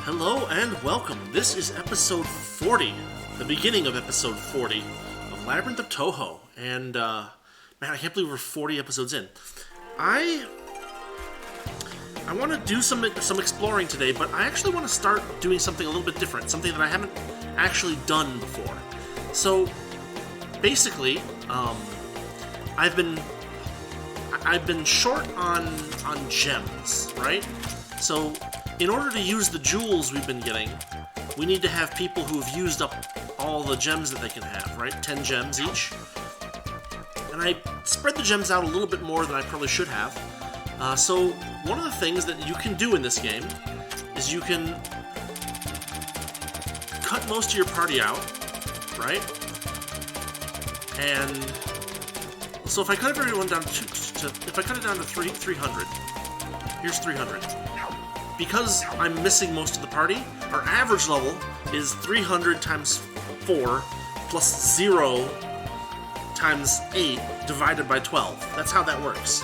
Hello and welcome. This is episode 40, the beginning of episode 40 of Labyrinth of Touhou. And, man, I can't believe we're 40 episodes in. I want to do some exploring today, but I actually want to start doing something a little bit different, something that I haven't actually done before. So, basically, I've been short on gems, right? So, in order to use the jewels we've been getting, we need to have people who've used up all the gems that they can have, right? 10 gems each. And I spread the gems out a little bit more than I probably should have. So one of the things that you can do in this game is you can cut most of your party out, right? And so if I cut everyone down if I cut it down to 300, here's 300. Because I'm missing most of the party, our average level is 300 times 4 plus 0 times 8 divided by 12. That's how that works.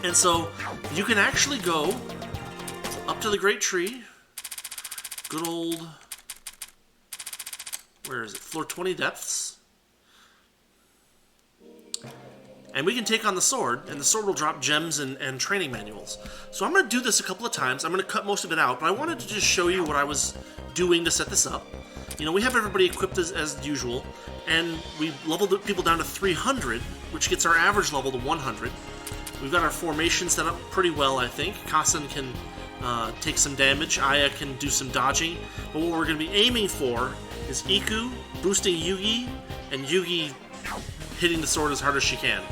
And so you can actually go up to the Great Tree, good old, where is it, floor 20 depths, and we can take on the sword, and the sword will drop gems and training manuals. So I'm going to do this a couple of times. I'm going to cut most of it out, but I wanted to just show you what I was doing to set this up. You know, we have everybody equipped as usual, and we leveled people down to 300, which gets our average level to 100. We've got our formation set up pretty well, I think. Kasen can take some damage, Aya can do some dodging, but what we're going to be aiming for is Iku boosting Yugi, and Yugi hitting the sword as hard as she can.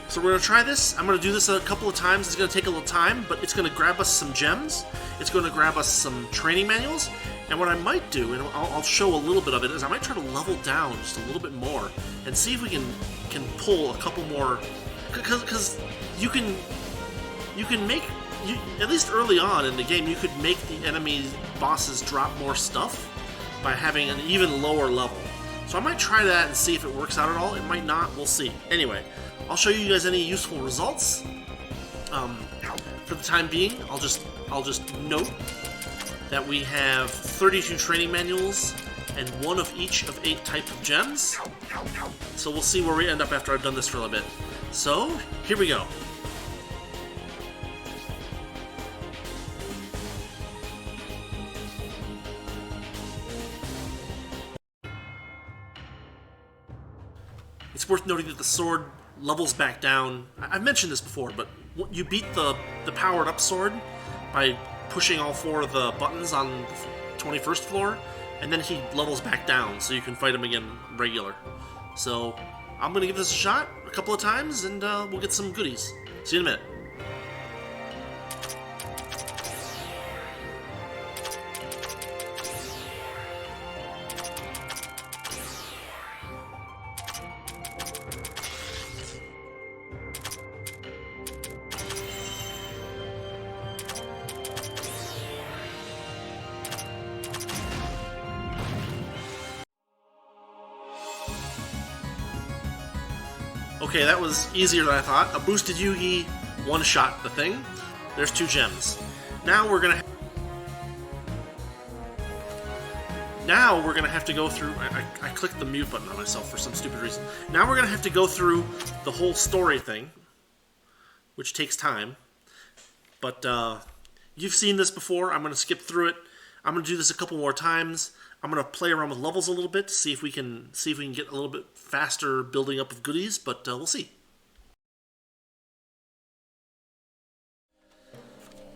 So we're going to try this. I'm going to do this a couple of times. It's going to take a little time, but it's going to grab us some gems. It's going to grab us some training manuals. And what I might do, and I'll show a little bit of it, is I might try to level down just a little bit more and see if we can pull a couple more. Because you can make, at least early on in the game, you could make the enemy bosses drop more stuff by having an even lower level. So I might try that and see if it works out at all. It might not. We'll see. Anyway, I'll show you guys any useful results. For the time being, I'll just note that we have 32 training manuals and one of each of 8 types of gems. So we'll see where we end up after I've done this for a little bit. So here we go. It's worth noting that the sword levels back down. I've mentioned this before, but you beat the powered up sword by pushing all 4 of the buttons on the 21st floor, and then he levels back down, so you can fight him again regular. So I'm going to give this a shot a couple of times, and we'll get some goodies. See you in a minute. Okay, that was easier than I thought. A boosted Yugi one-shot the thing. There's 2 gems. Now we're gonna have to go through. I clicked the mute button on myself for some stupid reason. Now we're gonna have to go through the whole story thing, which takes time. But you've seen this before. I'm gonna skip through it. I'm gonna do this a couple more times. I'm going to play around with levels a little bit to see if we can get a little bit faster building up of goodies, but we'll see.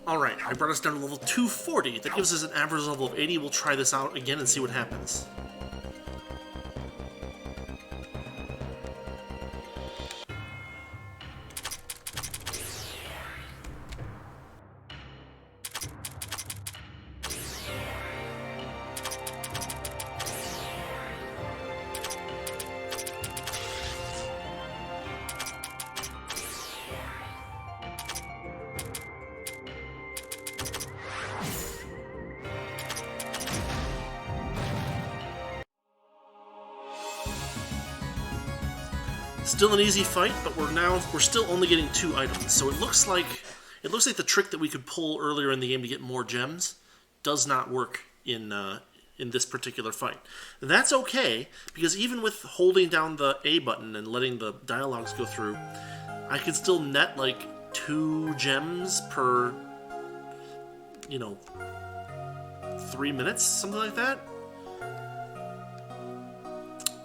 Alright, I brought us down to level 240. That gives us an average level of 80. We'll try this out again and see what happens. Still an easy fight, but we're still only getting 2 items. So it looks like the trick that we could pull earlier in the game to get more gems does not work in this particular fight. That's okay, because even with holding down the A button and letting the dialogues go through, I can still net like 2 gems per, 3 minutes, something like that.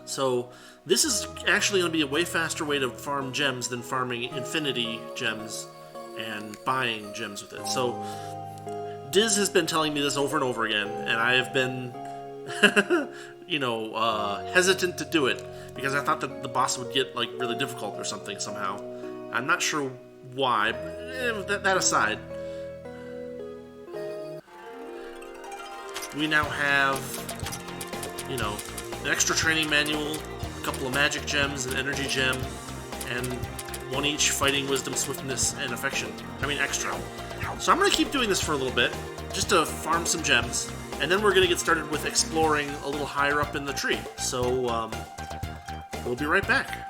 So this is actually going to be a way faster way to farm gems than farming infinity gems and buying gems with it. So Diz has been telling me this over and over again, and I have been, hesitant to do it because I thought that the boss would get like really difficult or something somehow. I'm not sure why, but that aside, we now have, an extra training manual, a couple of magic gems, an energy gem, and 1 each fighting, wisdom, swiftness, and affection. Extra. So I'm going to keep doing this for a little bit, just to farm some gems, and then we're going to get started with exploring a little higher up in the tree. So, we'll be right back.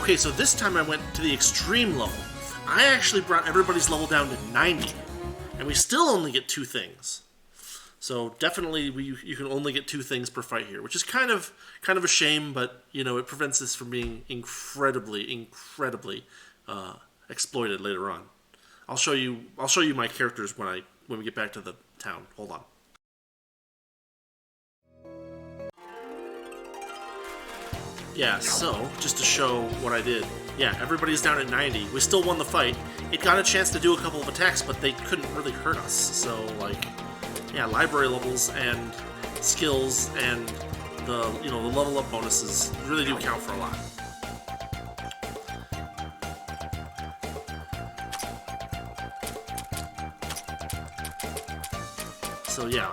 Okay, so this time I went to the extreme level. I actually brought everybody's level down to 90, and we still only get 2 things. So definitely you can only get 2 things per fight here, which is kind of a shame, but it prevents this from being incredibly exploited later on. I'll show you my characters when we get back to the town. Hold on. Yeah, so, just to show what I did. Yeah, everybody's down at 90. We still won the fight. It got a chance to do a couple of attacks, but they couldn't really hurt us. So, library levels and skills and the level up bonuses really do count for a lot. So yeah,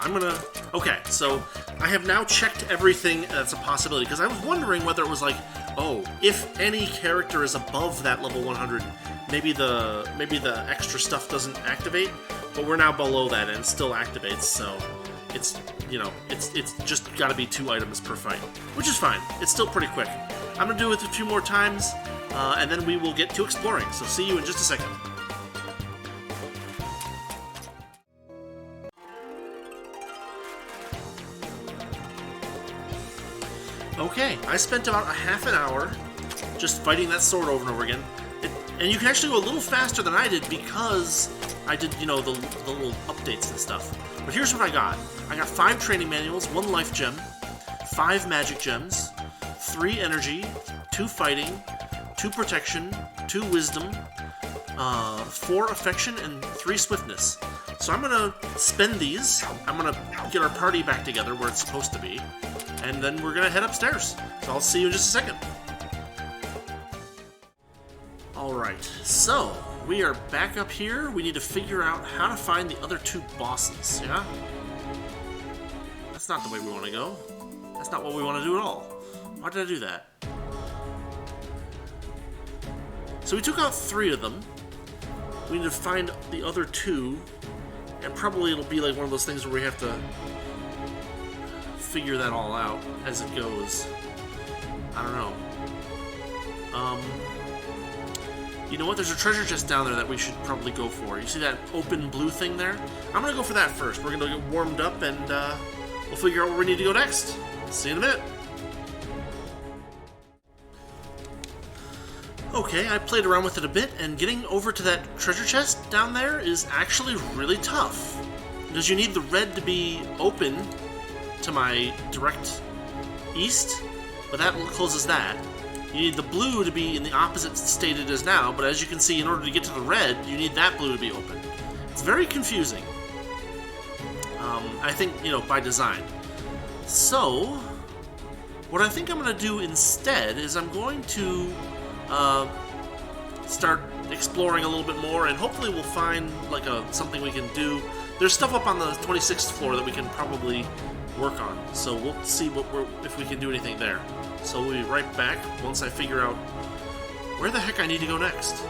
okay, so I have now checked everything that's a possibility, because I was wondering whether it was like, oh, if any character is above that level 100, maybe the extra stuff doesn't activate, but we're now below that and it still activates, so it's just gotta be 2 items per fight, which is fine. It's still pretty quick. I'm gonna do it a few more times, and then we will get to exploring, so see you in just a second. Okay, I spent about a half an hour just fighting that sword over and over again. And you can actually go a little faster than I did because I did, the little updates and stuff. But here's what I got. I got 5 training manuals, 1 life gem, 5 magic gems, 3 energy, 2 fighting, 2 protection, 2 wisdom, 4 affection, and 3 swiftness. So I'm going to spend these. I'm going to get our party back together where it's supposed to be. And then we're going to head upstairs. So I'll see you in just a second. Alright, so we are back up here. We need to figure out how to find the other 2 bosses, yeah? That's not the way we want to go. That's not what we want to do at all. Why did I do that? So we took out 3 of them. We need to find the other 2. And probably it'll be like one of those things where we have to figure that all out as it goes. I don't know. You know what? There's a treasure chest down there that we should probably go for. You see that open blue thing there? I'm gonna go for that first. We're gonna get warmed up and we'll figure out where we need to go next. See you in a minute. Okay, I played around with it a bit, and getting over to that treasure chest down there is actually really tough. Because you need the red to be open to my direct east, but that closes that. You need the blue to be in the opposite state it is now, but as you can see, in order to get to the red, you need that blue to be open. It's very confusing. I think, you know, by design. So, what I think I'm going to do instead is I'm going to start exploring a little bit more, and hopefully we'll find like something we can do. There's stuff up on the 26th floor that we can probably work on, so we'll see if we can do anything there. So we'll be right back once I figure out where the heck I need to go next.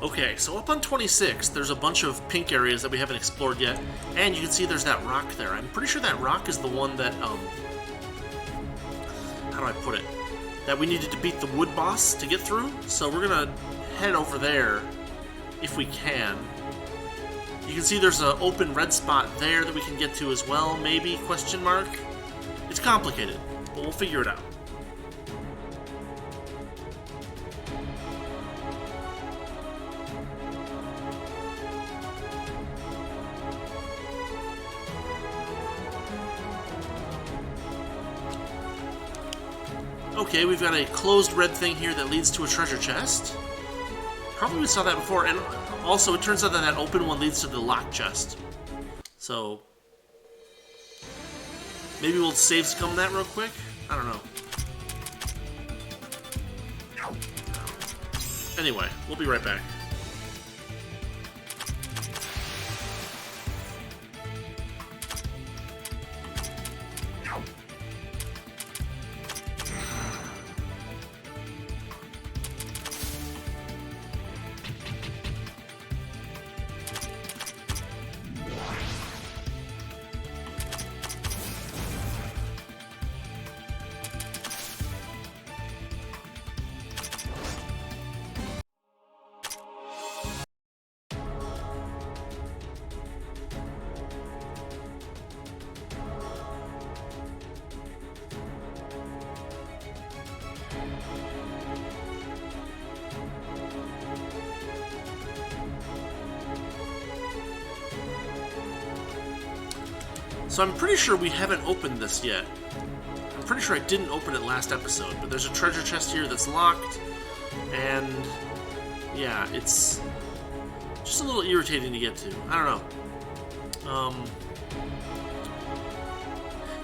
Okay, so up on 26, there's a bunch of pink areas that we haven't explored yet, and you can see there's that rock there. I'm pretty sure that rock is the one that, how do I put it? That we needed to beat the wood boss to get through, so we're gonna head over there if we can. You can see there's an open red spot there that we can get to as well, maybe, question mark? It's complicated, but we'll figure it out. Okay, we've got a closed red thing here that leads to a treasure chest. Probably we saw that before, and also it turns out that that open one leads to the locked chest. So, maybe we'll save scum that real quick? I don't know. Anyway, we'll be right back. So I'm pretty sure we haven't opened this yet. I'm pretty sure I didn't open it last episode, but there's a treasure chest here that's locked, and yeah, it's just a little irritating to get to. I don't know.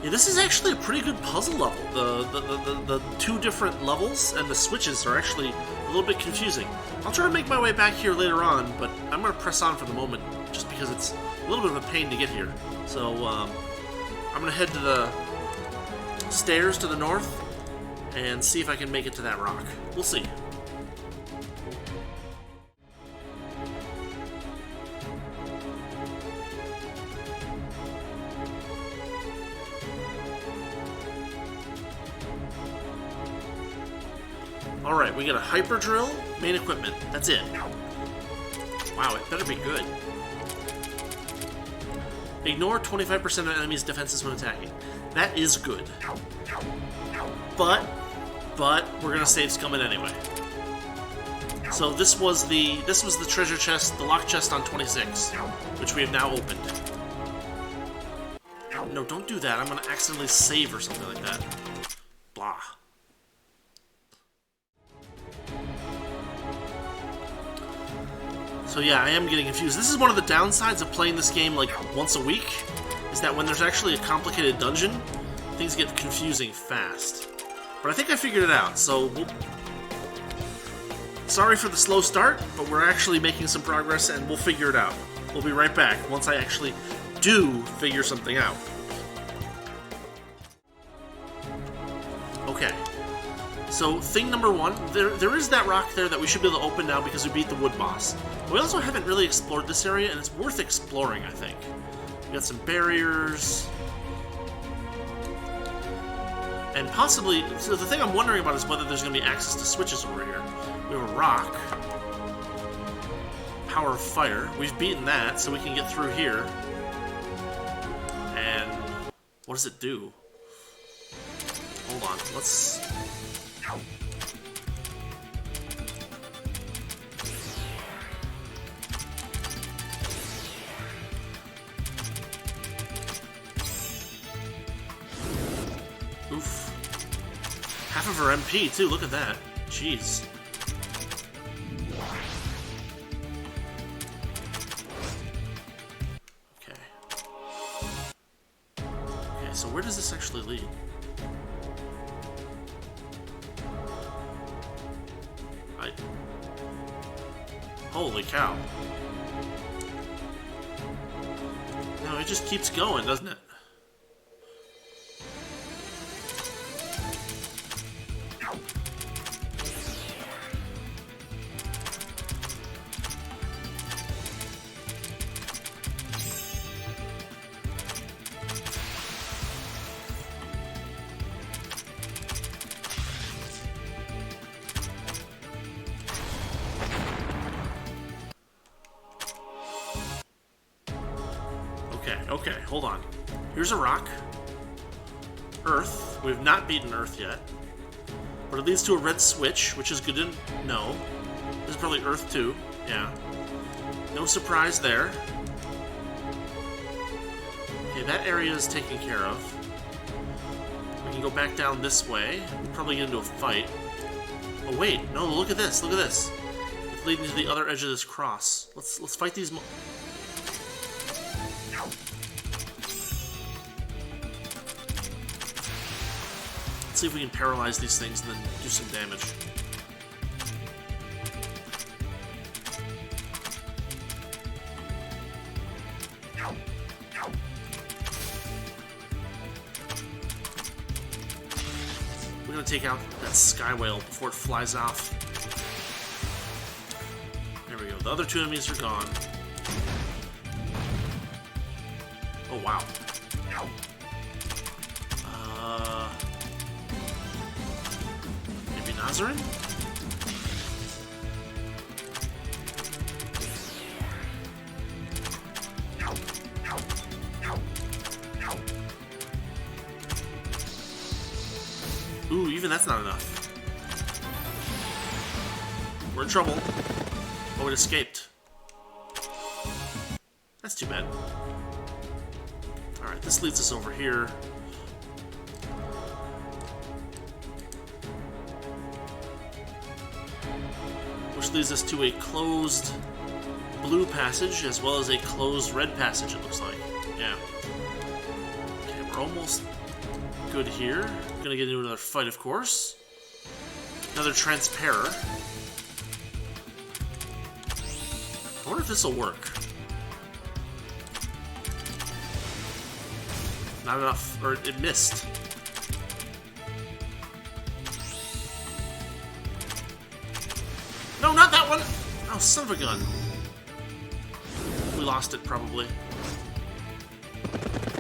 Yeah, this is actually a pretty good puzzle level. The two different levels and the switches are actually a little bit confusing. I'll try to make my way back here later on, but I'm going to press on for the moment just because it's a little bit of a pain to get here. So I'm going to head to the stairs to the north and see if I can make it to that rock. We'll see. Alright, we got a hyper drill, main equipment. That's it. Wow, it better be good. Ignore 25% of enemies' defenses when attacking. That is good. But we're gonna save scum it anyway. So this was the treasure chest, the lock chest on 26, which we have now opened. No, don't do that. I'm gonna accidentally save or something like that. Blah. So yeah, I am getting confused. This is one of the downsides of playing this game like once a week, is that when there's actually a complicated dungeon, things get confusing fast. But I think I figured it out, so sorry for the slow start, but we're actually making some progress and we'll figure it out. We'll be right back once I actually do figure something out. Okay. So, thing number one, there is that rock there that we should be able to open now because we beat the wood boss. We also haven't really explored this area, and it's worth exploring, I think. We got some barriers. And possibly, so the thing I'm wondering about is whether there's going to be access to switches over here. We have a rock. Power of fire. We've beaten that, so we can get through here. And what does it do? Hold on, let's... Oof. Half of her MP, too. Look at that. Jeez. Okay. Okay, so where does this actually lead? Holy cow. No, it just keeps going, doesn't it? Okay, hold on. Here's a rock. Earth. We've not beaten Earth yet. But it leads to a red switch, which is good to know. This is probably Earth too. Yeah. No surprise there. Okay, that area is taken care of. We can go back down this way. We'll probably get into a fight. Oh wait, no, look at this, look at this. It's leading to the other edge of this cross. Let's fight these Let's see if we can paralyze these things and then do some damage. We're gonna take out that sky whale before it flies off. There we go. The other two enemies are gone. Oh wow. Maybe Nazarin? Ooh, even that's not enough. We're in trouble. Oh, it escaped. That's too bad. Alright, this leads us over here. Which leads us to a closed blue passage, as well as a closed red passage, it looks like. Yeah. Okay, we're almost good here. Gonna get into another fight, of course. Another Transparer. I wonder if this will work. Not enough, or it missed. No, not that one! Oh, son of a gun. We lost it, probably.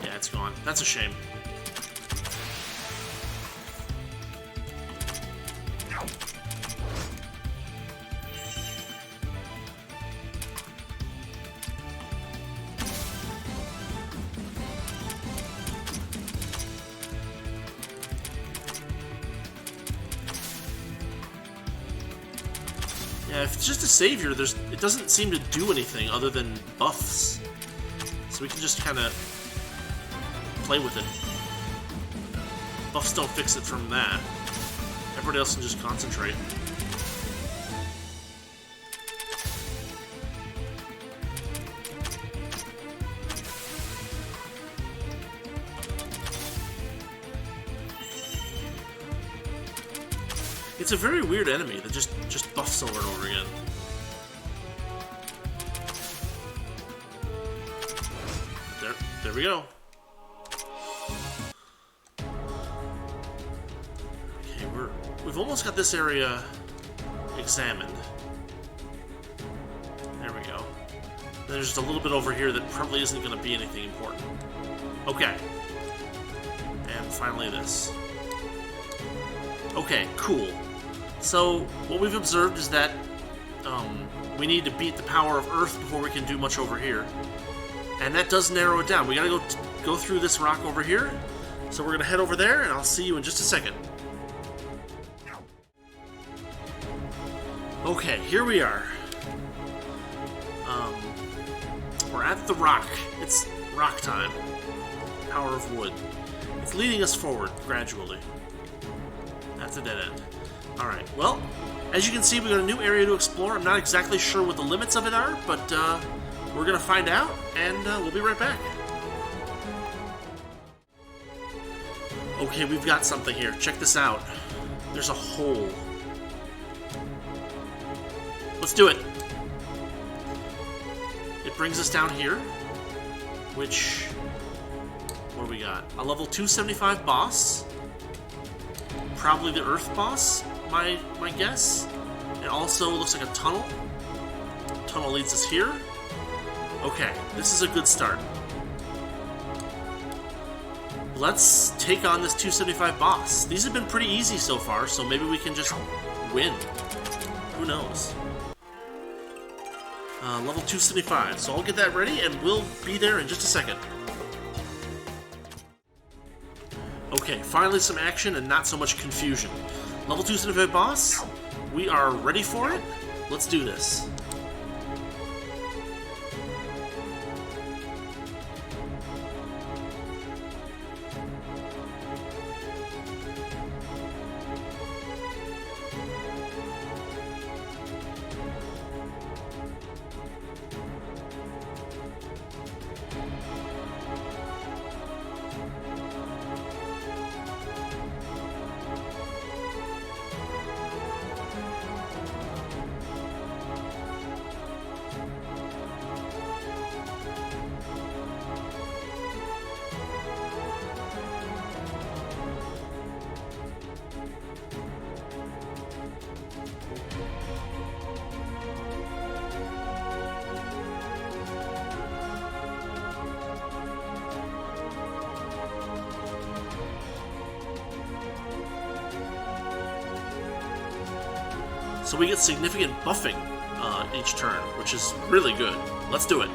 Yeah, it's gone. That's a shame. Yeah, if it's just a savior, it doesn't seem to do anything other than buffs. So we can just kind of play with it. Buffs don't fix it from that. Everybody else can just concentrate. It's a very weird enemy that just buffs over and over again. There we go. Okay, we've almost got this area examined. There we go. There's just a little bit over here that probably isn't going to be anything important. Okay. And finally this. Okay, cool. So, what we've observed is that we need to beat the power of Earth before we can do much over here. And that does narrow it down. We gotta go through this rock over here. So we're gonna head over there, and I'll see you in just a second. Okay, here we are. We're at the rock. It's rock time. Power of wood. It's leading us forward, gradually. That's a dead end. Alright, well, as you can see, we got a new area to explore. I'm not exactly sure what the limits of it are, but we're gonna find out, and we'll be right back. Okay, we've got something here. Check this out. There's a hole. Let's do it. It brings us down here, which... what do we got? A level 275 boss. Probably the Earth boss, my guess. It also looks like a tunnel. Tunnel leads us here. Okay, this is a good start. Let's take on this 275 boss. These have been pretty easy so far, so maybe we can just win. Who knows? Level 275, so I'll get that ready and we'll be there in just a second. Okay, finally some action and not so much confusion. Level 275 boss, we are ready for it. Let's do this. So we get significant buffing each turn, which is really good. Let's do it.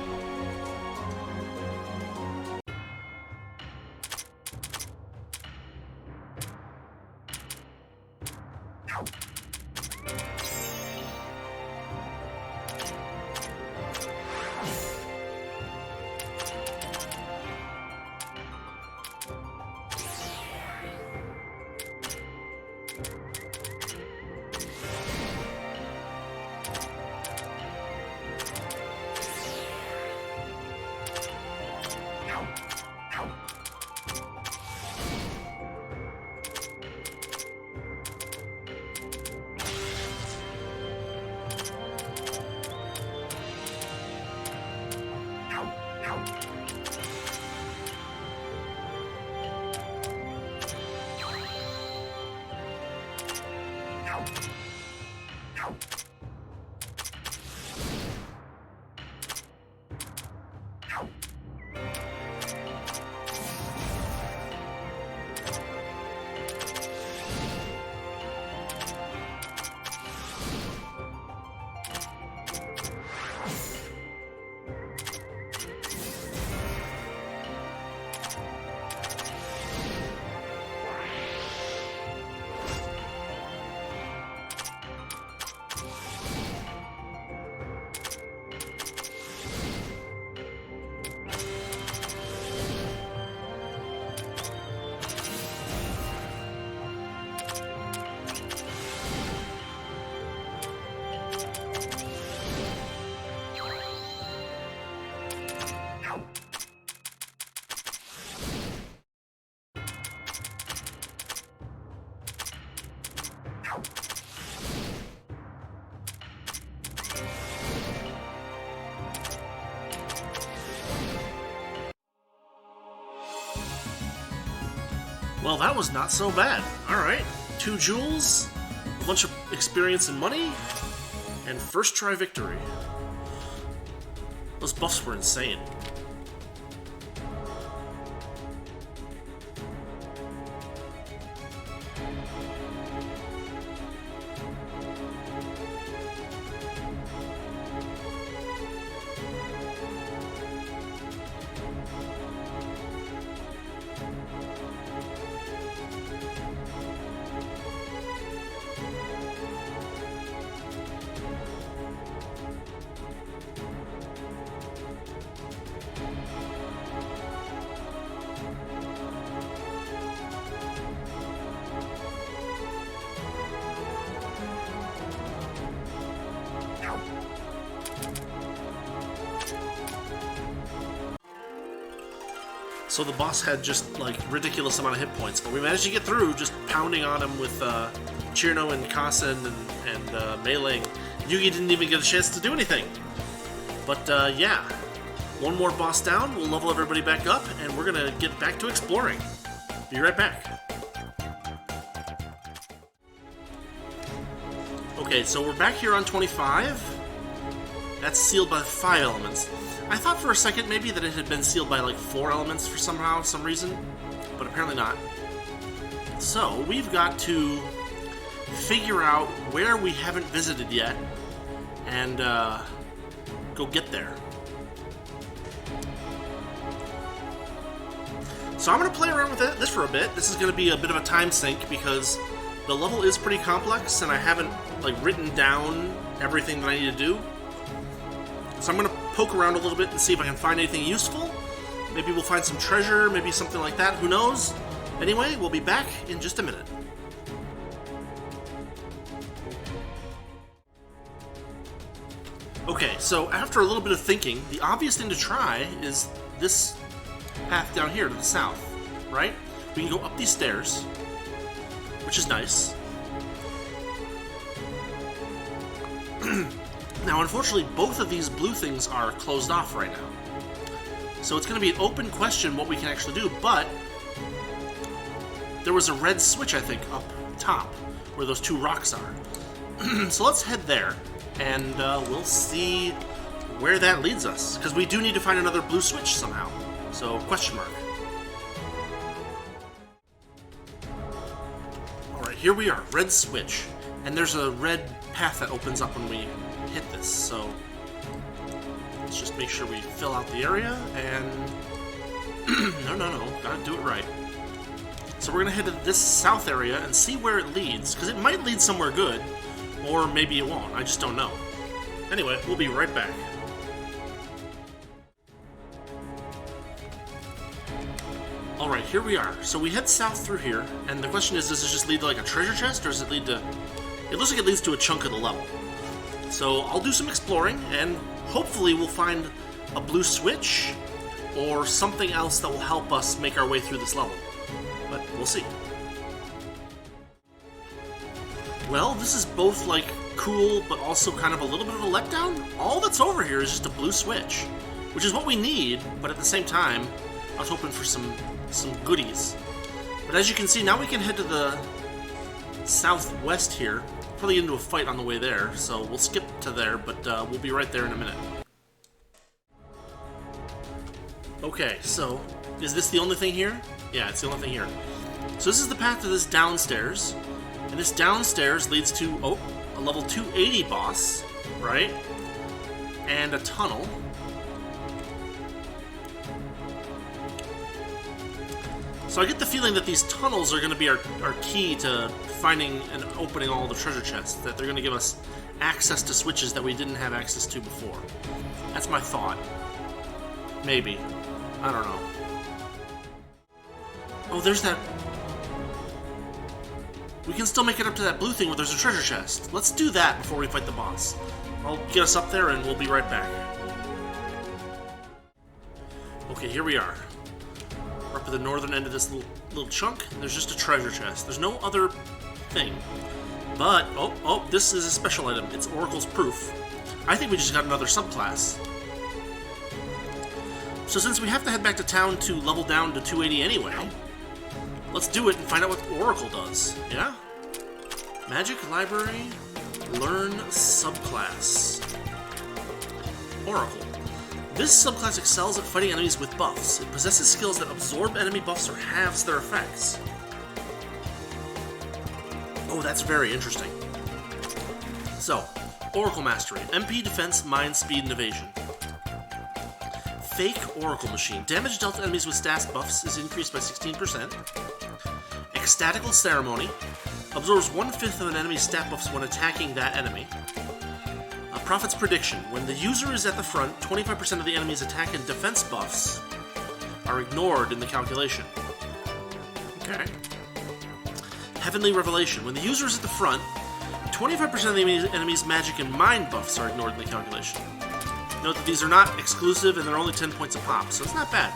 Well, that was not so bad. Alright, 2 jewels, a bunch of experience and money, and first try victory. Those buffs were insane. So the boss had just, like, ridiculous amount of hit points, but we managed to get through just pounding on him with Chirno and Kasen and Mei-Ling. Yugi didn't even get a chance to do anything. But, yeah. One more boss down, we'll level everybody back up, and we're gonna get back to exploring. Be right back. Okay, so we're back here on 25. That's sealed by 5 elements. I thought for a second maybe that it had been sealed by like 4 elements for some reason, but apparently not. So we've got to figure out where we haven't visited yet and go get there. So I'm going to play around with this for a bit. This is going to be a bit of a time sink because the level is pretty complex and I haven't like written down everything that I need to do. So I'm going to poke around a little bit and see if I can find anything useful. Maybe we'll find some treasure, maybe something like that, who knows? Anyway, we'll be back in just a minute. Okay, so after a little bit of thinking, the obvious thing to try is this path down here to the south, right? We can go up these stairs, which is nice. Now, unfortunately, both of these blue things are closed off right now. So it's going to be an open question what we can actually do, but there was a red switch, I think, up top, where those 2 rocks are. So let's head there, and we'll see where that leads us, because we do need to find another blue switch somehow. So, question mark. Alright, here we are, red switch. And there's a red path that opens up when we hit this, so let's just make sure we fill out the area, and no, gotta do it right. So we're gonna head to this south area and see where it leads, because it might lead somewhere good, or maybe it won't, I just don't know. Anyway, we'll be right back. Alright, here we are. So we head south through here, and the question is, does it just lead to like a treasure chest, or does it lead to... It looks like it leads to a chunk of the level. So I'll do some exploring, and hopefully we'll find a blue switch, or something else that will help us make our way through this level. But we'll see. Well, this is both like cool, but also kind of a little bit of a letdown. All that's over here is just a blue switch, which is what we need, but at the same time, I was hoping for some goodies. But as you can see, now we can head to the southwest here. Probably get into a fight on the way there, so we'll skip to there, but we'll be right there in a minute. Okay, so, is this the only thing here? Yeah, it's the only thing here. So this is the path to this downstairs, and this downstairs leads to, oh, a level 280 boss, right? And a tunnel. So I get the feeling that these tunnels are going to be our key to finding and opening all the treasure chests, that they're going to give us access to switches that we didn't have access to before. That's my thought. Maybe. I don't know. Oh, there's that... We can still make it up to that blue thing where there's a treasure chest. Let's do that before we fight the boss. I'll get us up there and we'll be right back. Okay, here we are. We're up at the northern end of this little chunk. There's just a treasure chest. There's no other thing. But, oh, this is a special item. It's Oracle's Proof. I think we just got another subclass. So since we have to head back to town to level down to 280 anyway, let's do it and find out what Oracle does. Yeah? Magic Library, learn subclass. Oracle. This subclass excels at fighting enemies with buffs. It possesses skills that absorb enemy buffs or halves their effects. Oh, that's very interesting. So, Oracle Mastery. MP, Defense, Mind, Speed, and Evasion. Fake Oracle Machine. Damage dealt to enemies with stat buffs is increased by 16%. Ecstatical Ceremony. Absorbs 1/5 of an enemy's stat buffs when attacking that enemy. Prophet's Prediction. When the user is at the front, 25% of the enemy's attack and defense buffs are ignored in the calculation. Okay. Heavenly Revelation. When the user is at the front, 25% of the enemy's magic and mind buffs are ignored in the calculation. Note that these are not exclusive and they're only 10 points a pop, so it's not bad.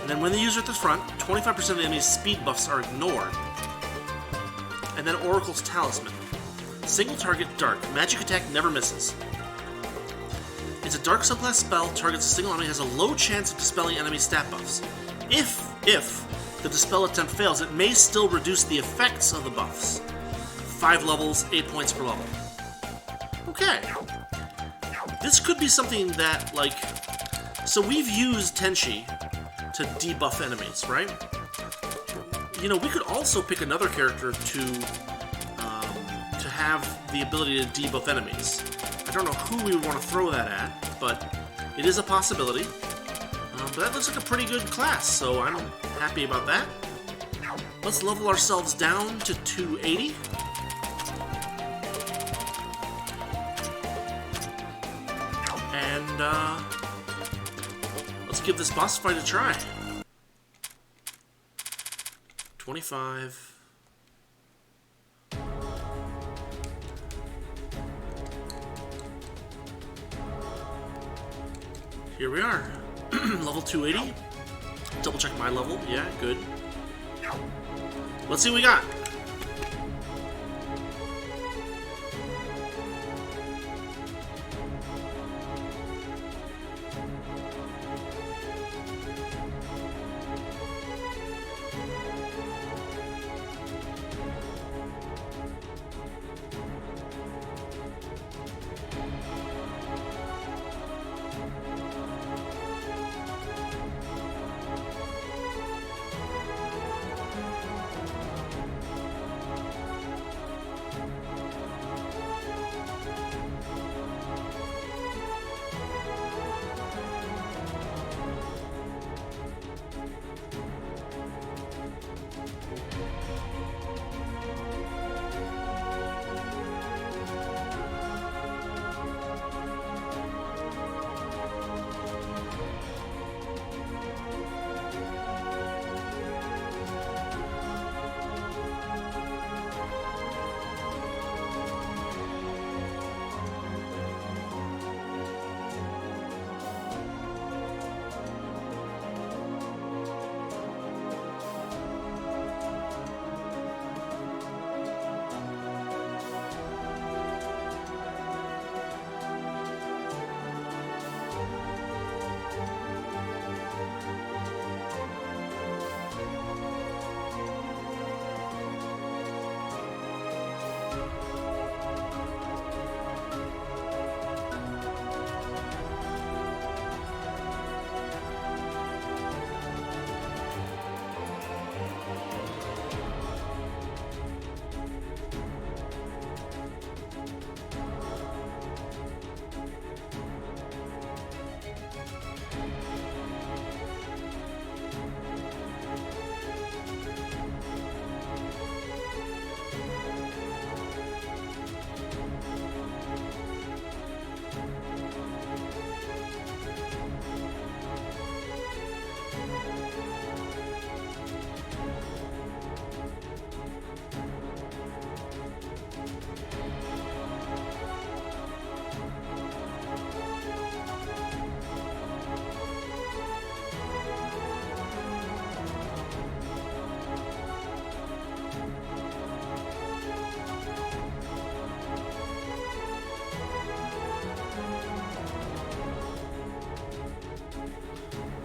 And then when the user is at the front, 25% of the enemy's speed buffs are ignored. And then Oracle's Talisman. Single target dark. Magic attack never misses. It's a dark subclass spell, targets a single enemy, has a low chance of dispelling enemy stat buffs. If the dispel attempt fails, it may still reduce the effects of the buffs. 5 levels, 8 points per level. Okay. This could be something that, like... So we've used Tenchi to debuff enemies, right? You know, we could also pick another character to have the ability to debuff enemies. I don't know who we would want to throw that at, but it is a possibility. But that looks like a pretty good class, so I'm happy about that. Let's level ourselves down to 280. And let's give this boss fight a try. 25. Here we are. Level 280. Double check my level. Yeah, good. Let's see what we got.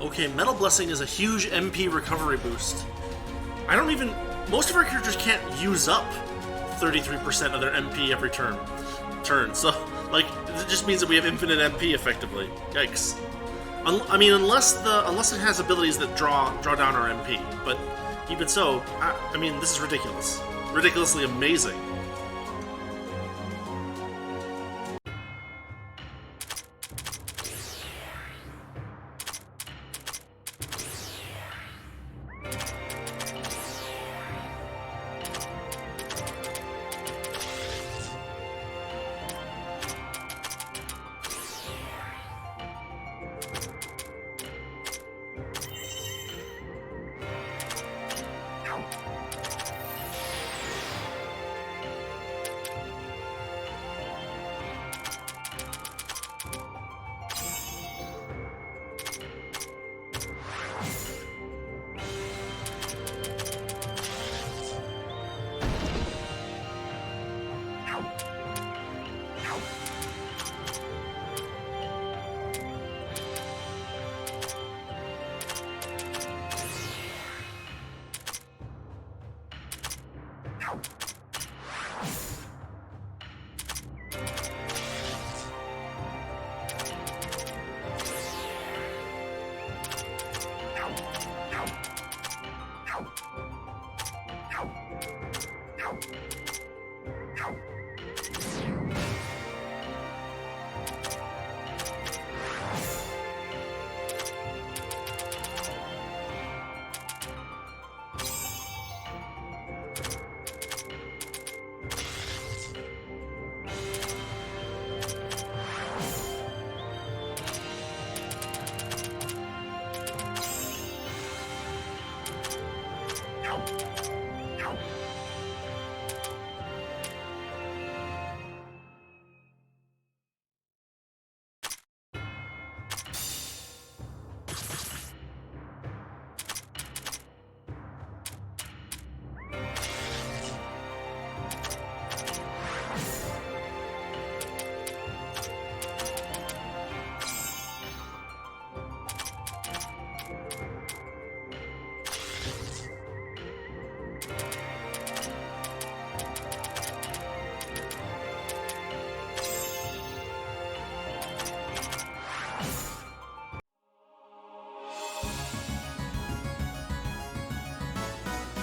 Okay, Metal Blessing is a huge MP recovery boost. Most of our characters can't use up 33% of their MP every turn. So Like, it just means that we have infinite MP, effectively. Yikes. I mean, unless it has abilities that draw down our MP. But even so, I mean, this is ridiculous. Ridiculously amazing.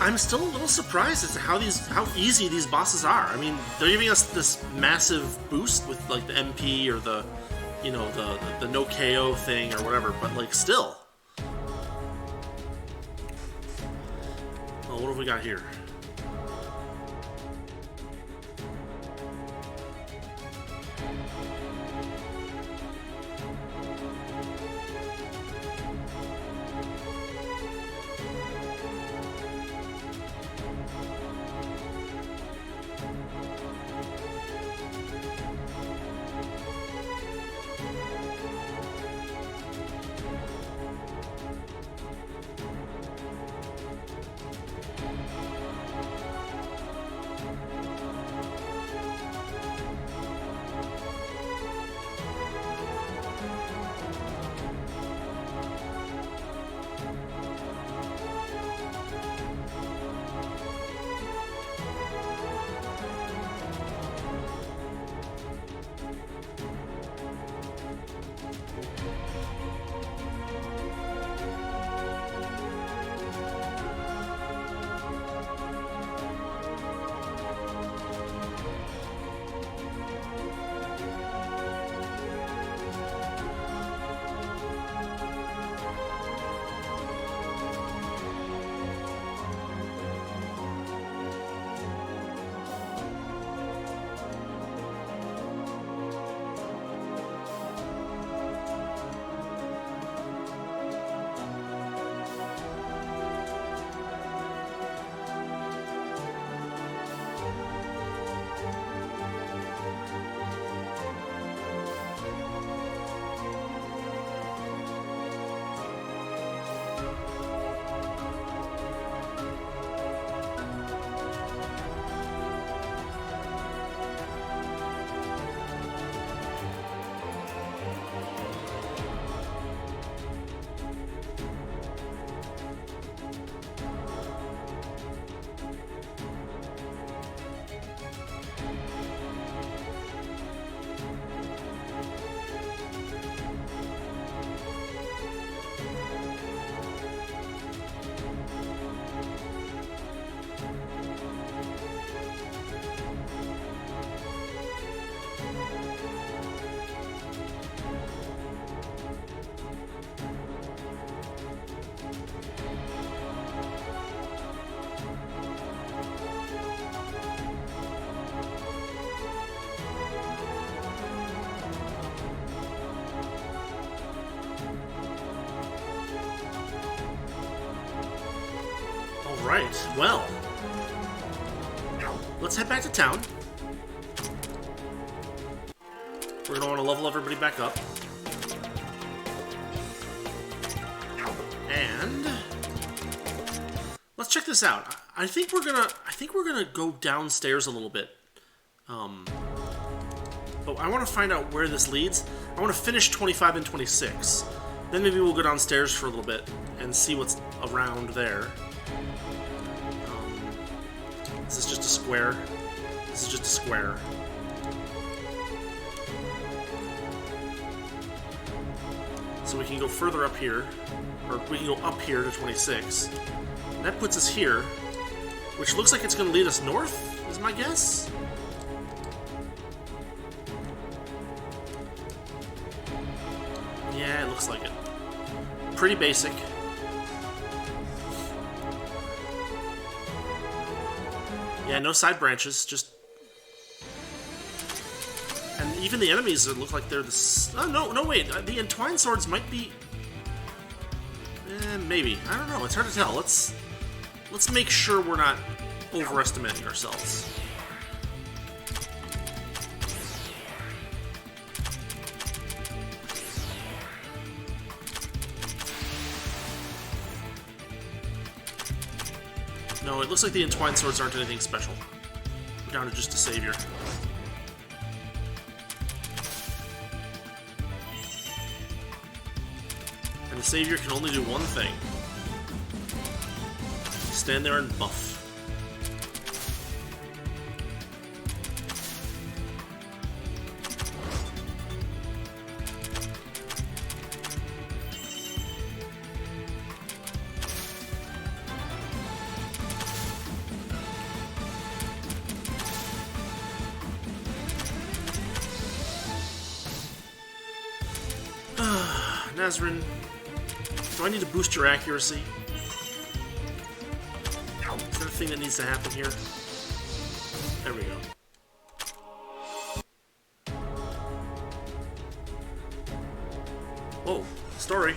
I'm still a little surprised as to how easy these bosses are. I mean, they're giving us this massive boost with like the MP or the, you know, the no KO thing or whatever, but like still. Well, what have we got here? Alright, well. Let's head back to town. We're going to want to level everybody back up. And let's check this out. I think we're gonna go downstairs a little bit. But I want to find out where this leads. I want to finish 25 and 26. Then maybe we'll go downstairs for a little bit and see what's around there. Is this just a square? This is just a square. So we can go further up here, or we can go up here to 26. And that puts us here, which looks like it's going to lead us north, is my guess. Yeah, it looks like it. Pretty basic. Yeah, no side branches, just... And even the enemies look like they're the... Oh, no, wait. The entwined swords might be... maybe. I don't know. It's hard to tell. Let's make sure we're not overestimating ourselves. No, it looks like the entwined swords aren't anything special. We're down to just a savior. And the savior can only do one thing. Stand there and buff. Nazrin, do I need to boost your accuracy? Is that a thing that needs to happen here? There we go. Whoa, story.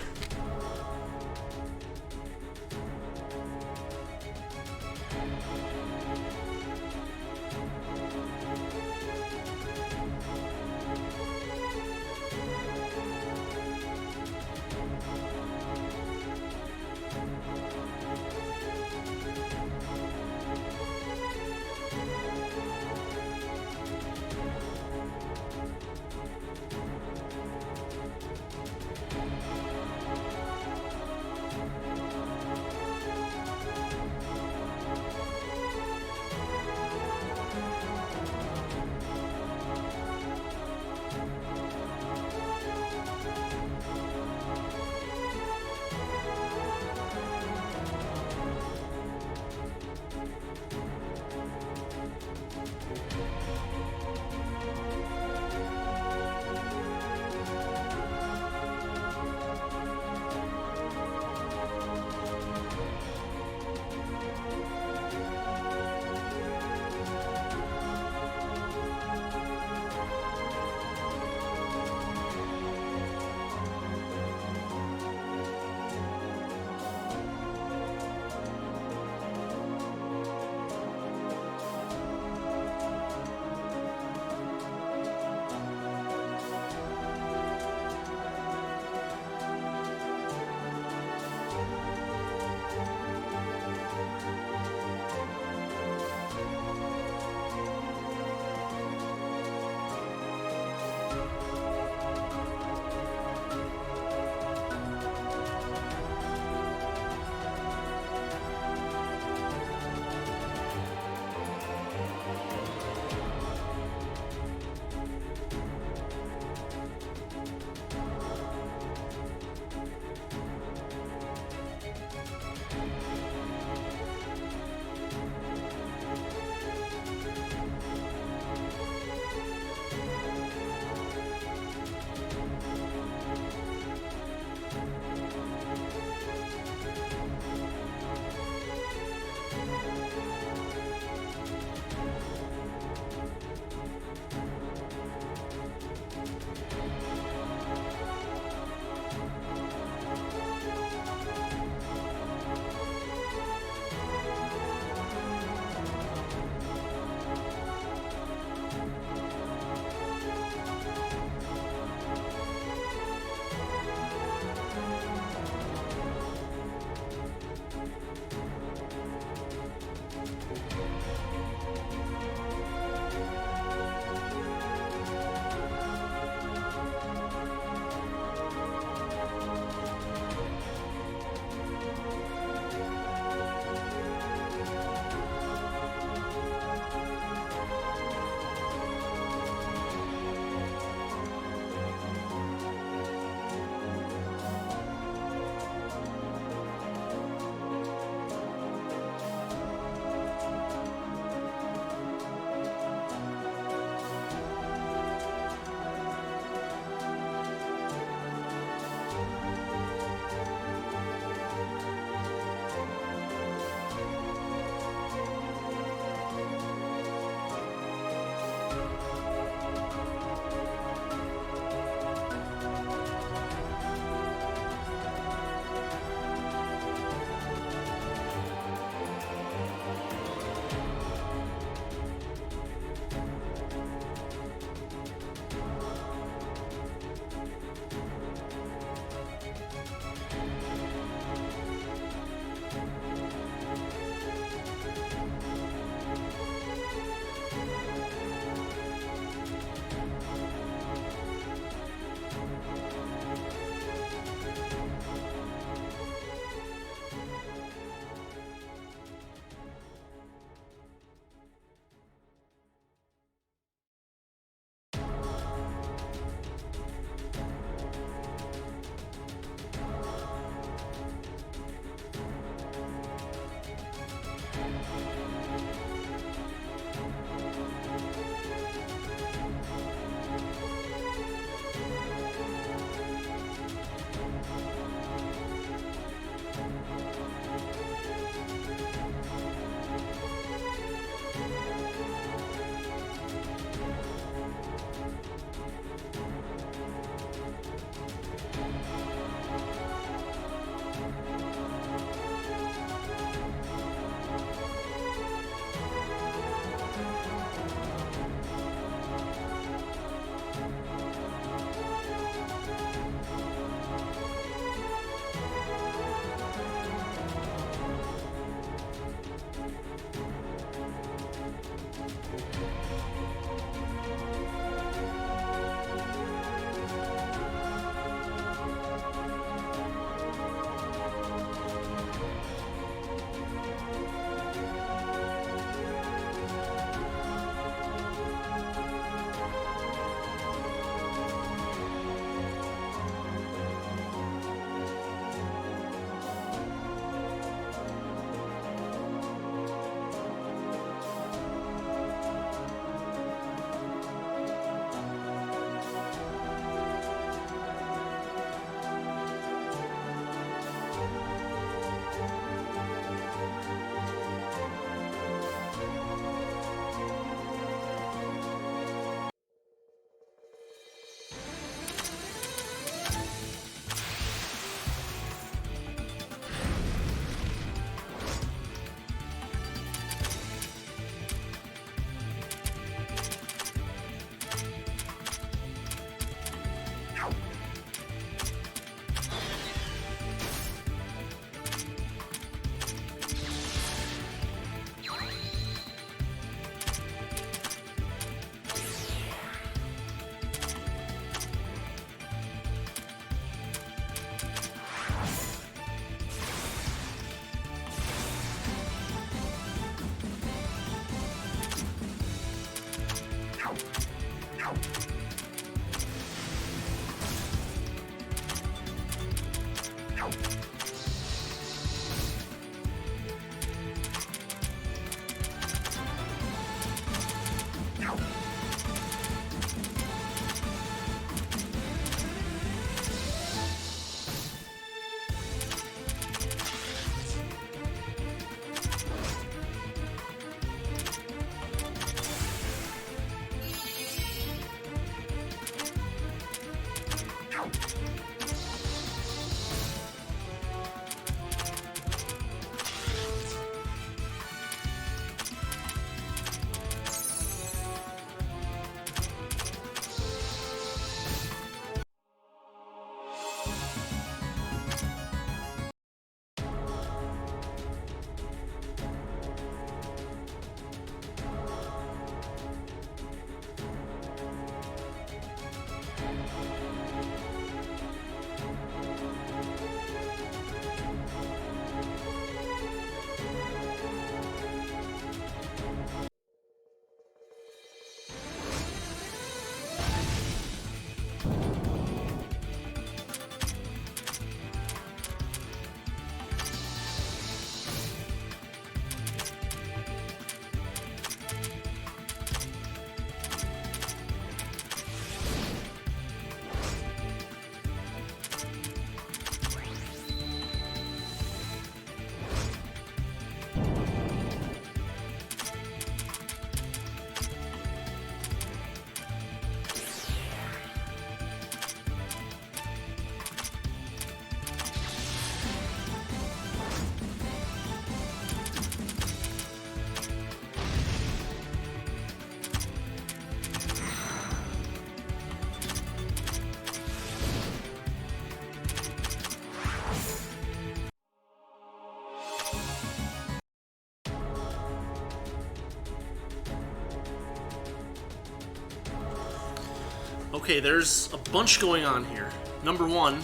Okay, there's a bunch going on here. Number 1,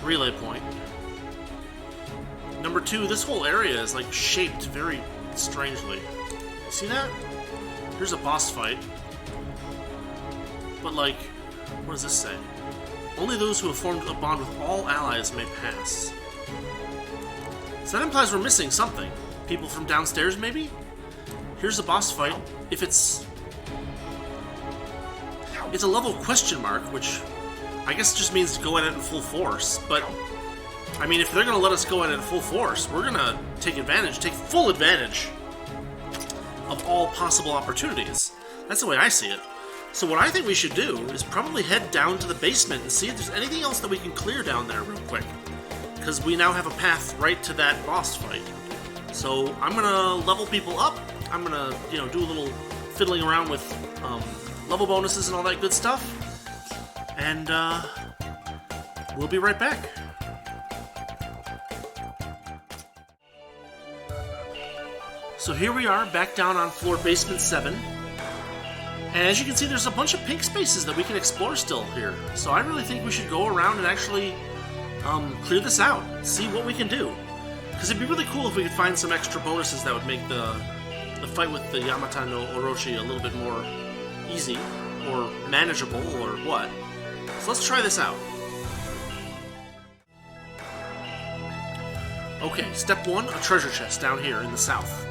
relay point. Number 2, this whole area is like shaped very strangely. See that? Here's a boss fight. But like, what does this say? Only those who have formed a bond with all allies may pass. So that implies we're missing something. People from downstairs, maybe? Here's a boss fight. If it's a level question mark, which I guess just means go at it in full force, but I mean, if they're gonna let us go at it in full force, we're gonna take full advantage of all possible opportunities. That's the way I see it. So what I think we should do is probably head down to the basement and see if there's anything else that we can clear down there real quick. Because we now have a path right to that boss fight. So I'm gonna level people up. I'm gonna, do a little fiddling around with level bonuses and all that good stuff. And we'll be right back. So here we are, back down on floor basement 7. And as you can see, there's a bunch of pink spaces that we can explore still here. So I really think we should go around and actually clear this out, see what we can do. Because it'd be really cool if we could find some extra bonuses that would make the fight with the Yamata-no-Orochi a little bit more easy, or manageable, or what. So let's try this out. Okay, step 1, a treasure chest down here in the south.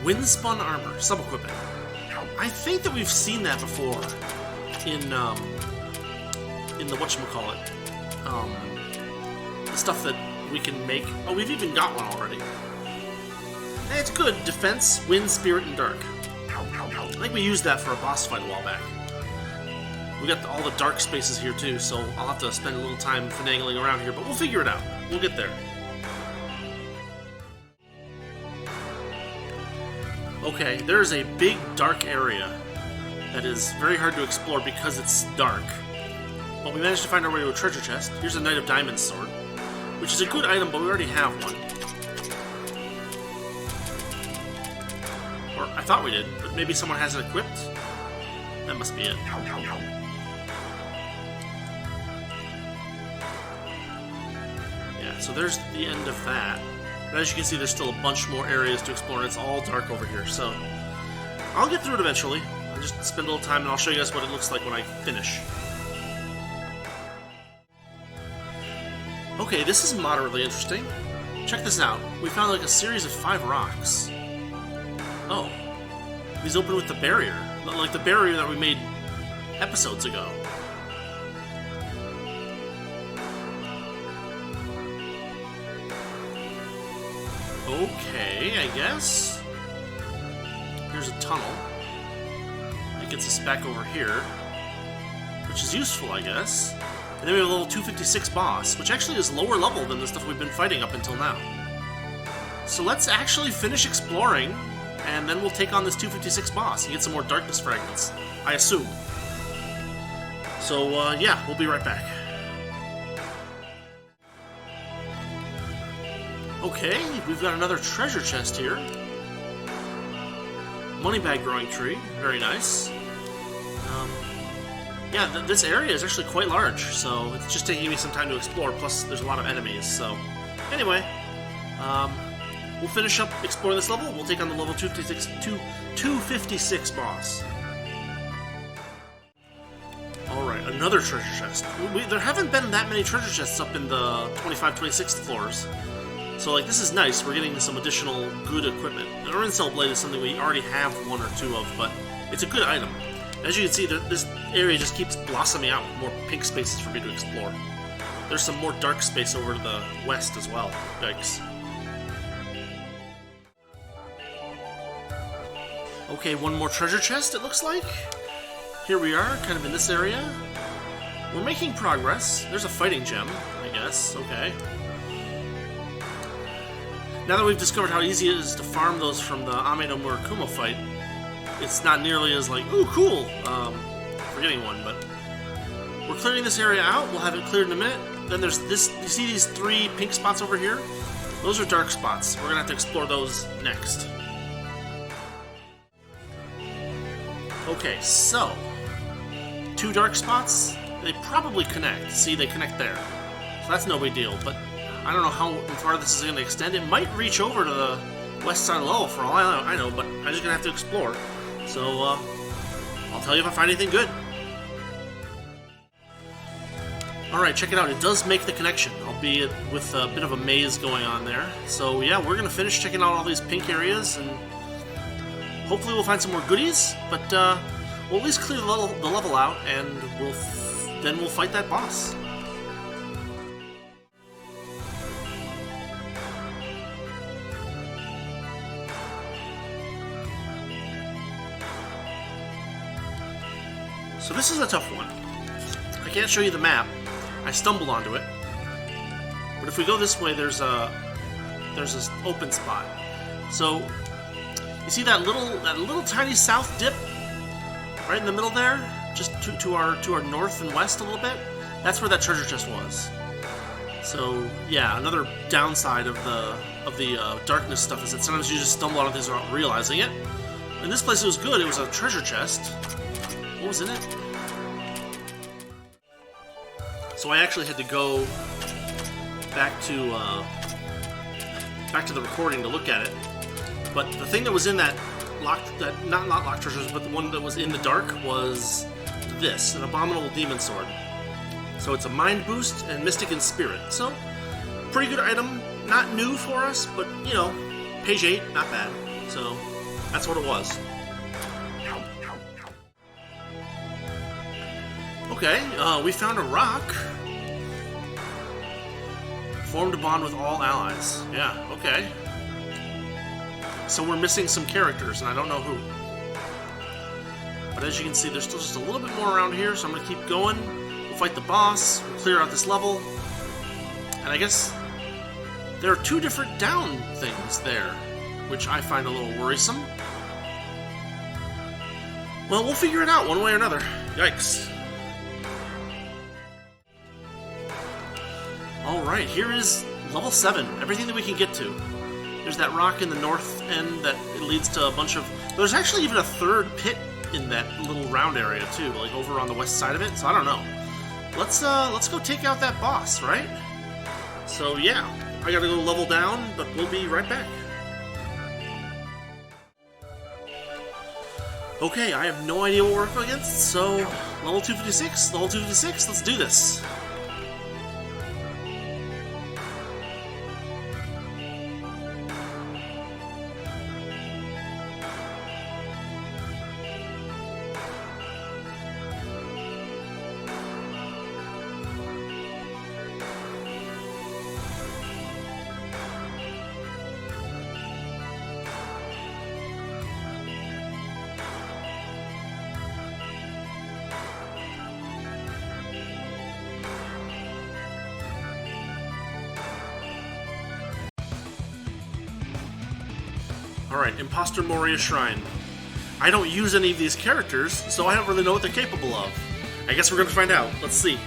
Windspun armor, sub-equipment. I think that we've seen that before in the whatchamacallit, the stuff that we can make. Oh, we've even got one already. And it's good. Defense, wind, spirit, and dark. I think we used that for a boss fight a while back. We got all the dark spaces here too, so I'll have to spend a little time finagling around here, but we'll figure it out. We'll get there. Okay, there's a big dark area that is very hard to explore because it's dark. But we managed to find our way to a treasure chest. Here's a Knight of Diamonds sword, which is a good item, but we already have one. Or I thought we did, but maybe someone has it equipped? That must be it. Yeah, so there's the end of that. But as you can see, there's still a bunch more areas to explore, and it's all dark over here, so I'll get through it eventually. I'll just spend a little time, and I'll show you guys what it looks like when I finish. Okay, this is moderately interesting. Check this out. We found like a series of 5 rocks. Oh. These open with the barrier. Like the barrier that we made episodes ago. Okay, I guess. Here's a tunnel. That gets us back over here. Which is useful, I guess. And then we have a level 256 boss, which actually is lower level than the stuff we've been fighting up until now. So let's actually finish exploring, and then we'll take on this 256 boss and get some more darkness fragments, I assume. So, yeah, we'll be right back. Okay, we've got another treasure chest here. Moneybag growing tree, very nice. Yeah, this area is actually quite large, so it's just taking me some time to explore, plus there's a lot of enemies, so... Anyway, we'll finish up exploring this level, we'll take on the level 256 boss. Alright, another treasure chest. There haven't been that many treasure chests up in the 25-26 floors. So, like, this is nice. We're getting some additional good equipment. An Urincell blade is something we already have 1 or 2 of, but it's a good item. As you can see, this area just keeps blossoming out with more pink spaces for me to explore. There's some more dark space over to the west as well. Yikes. Okay, one more treasure chest, it looks like. Here we are, kind of in this area. We're making progress. There's a fighting gem, I guess. Okay. Now that we've discovered how easy it is to farm those from the Ame-no-Murakumo fight, it's not nearly as like, ooh, cool, for getting one, but we're clearing this area out. We'll have it cleared in a minute. Then there's this, you see these 3 pink spots over here? Those are dark spots. We're gonna have to explore those next. Okay, so two dark spots, they probably connect. See, they connect there. So that's no big deal, but I don't know how far this is going to extend. It might reach over to the west side of Lowell for all I know, but I'm just going to have to explore. So, I'll tell you if I find anything good. Alright, check it out. It does make the connection, albeit with a bit of a maze going on there. So, yeah, we're going to finish checking out all these pink areas, and hopefully we'll find some more goodies, but we'll at least clear the level out, and then we'll fight that boss. So this is a tough one. I can't show you the map. I stumbled onto it. But if we go this way, there's this open spot. So you see that little tiny south dip right in the middle there, just to our north and west a little bit. That's where that treasure chest was. So yeah, another downside of the darkness stuff is that sometimes you just stumble on things without realizing it. In this place, it was good. It was a treasure chest. What was in it? So I actually had to go back to the recording to look at it. But the thing that was in that not locked treasures, but the one that was in the dark was this, an abominable demon sword. So it's a mind boost and mystic in spirit. So pretty good item, not new for us, but you know, page 8, not bad. So that's what it was. Okay, we found a rock. Formed a bond with all allies. Yeah, okay. So we're missing some characters, and I don't know who. But as you can see, there's still just a little bit more around here, so I'm going to keep going. We'll fight the boss, we'll clear out this level. And I guess there are two different down things there, which I find a little worrisome. Well, we'll figure it out one way or another. Yikes. Alright, here is level 7, everything that we can get to. There's that rock in the north end that it leads to a bunch of... There's actually even a third pit in that little round area too, like over on the west side of it, so I don't know. Let's go take out that boss, right? So yeah, I gotta go level down, but we'll be right back. Okay, I have no idea what we're up against, so level 256, let's do this. Alright, Imposter Moriya Shrine. I don't use any of these characters, so I don't really know what they're capable of. I guess we're gonna find out. Let's see.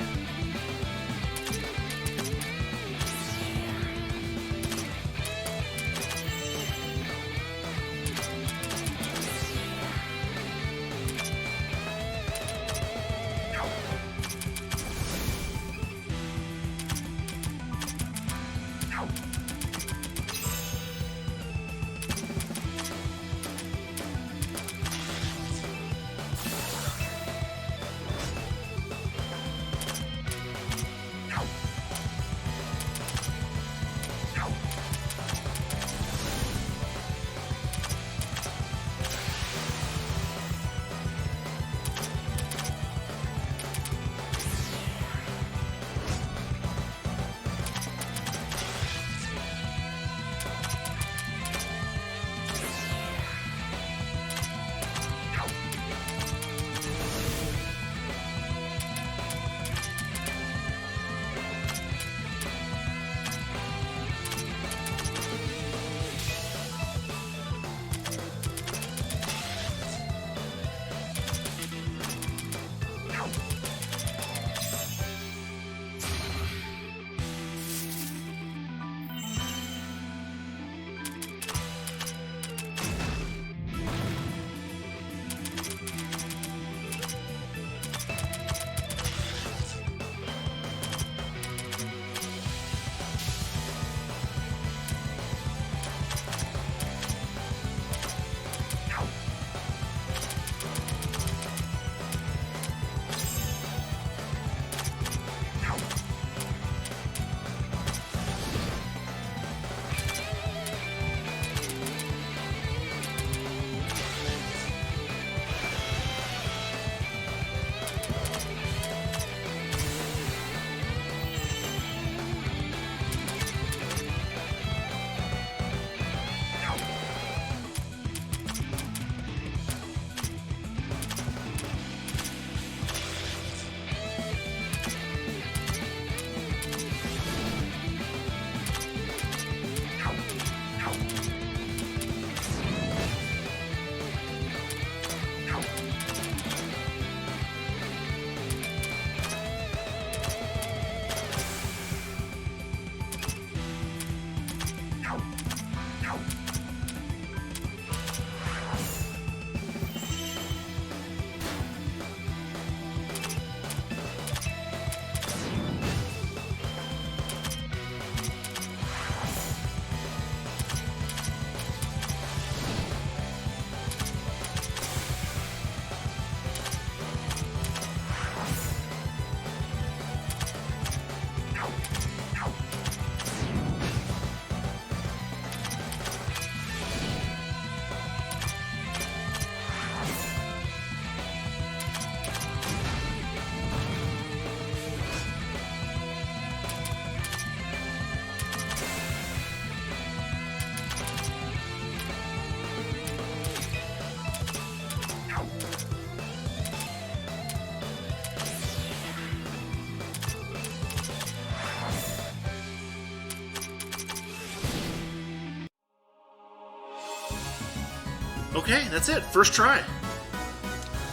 Okay, that's it. First try.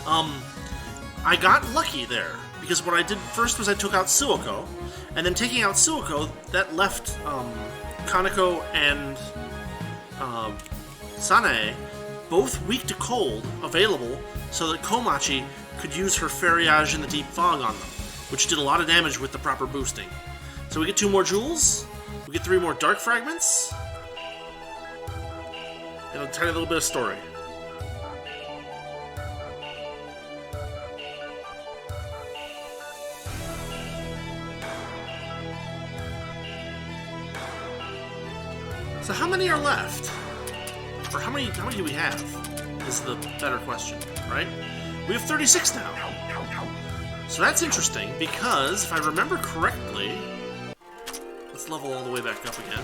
I got lucky there, because what I did first was I took out Suiko, and then taking out Suiko, that left Kaneko and Sanae both weak to cold available so that Komachi could use her Feriage in the Deep Fog on them, which did a lot of damage with the proper boosting. So we get 2 more jewels, we get 3 more Dark Fragments, and a tiny little bit of story. So how many are left? Or how many do we have? Is the better question, right? We have 36 now. So that's interesting, because if I remember correctly... Let's level all the way back up again.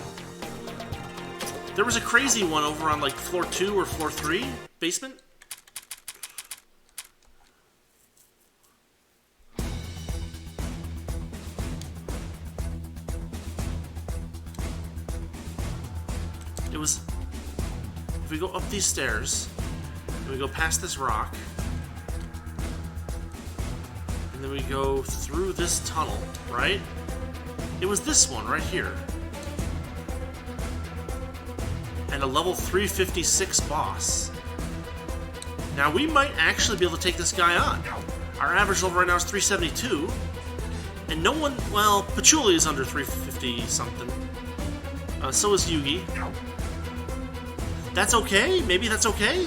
There was a crazy one over on, like, floor 2 or floor 3 basement. It was... If we go up these stairs, and we go past this rock, and then we go through this tunnel, right? It was this one right here. And a level 356 boss. Now, we might actually be able to take this guy on. Our average level right now is 372, and no one... Well, Patchouli is under 350-something. So is Yugi. That's okay? Maybe that's okay?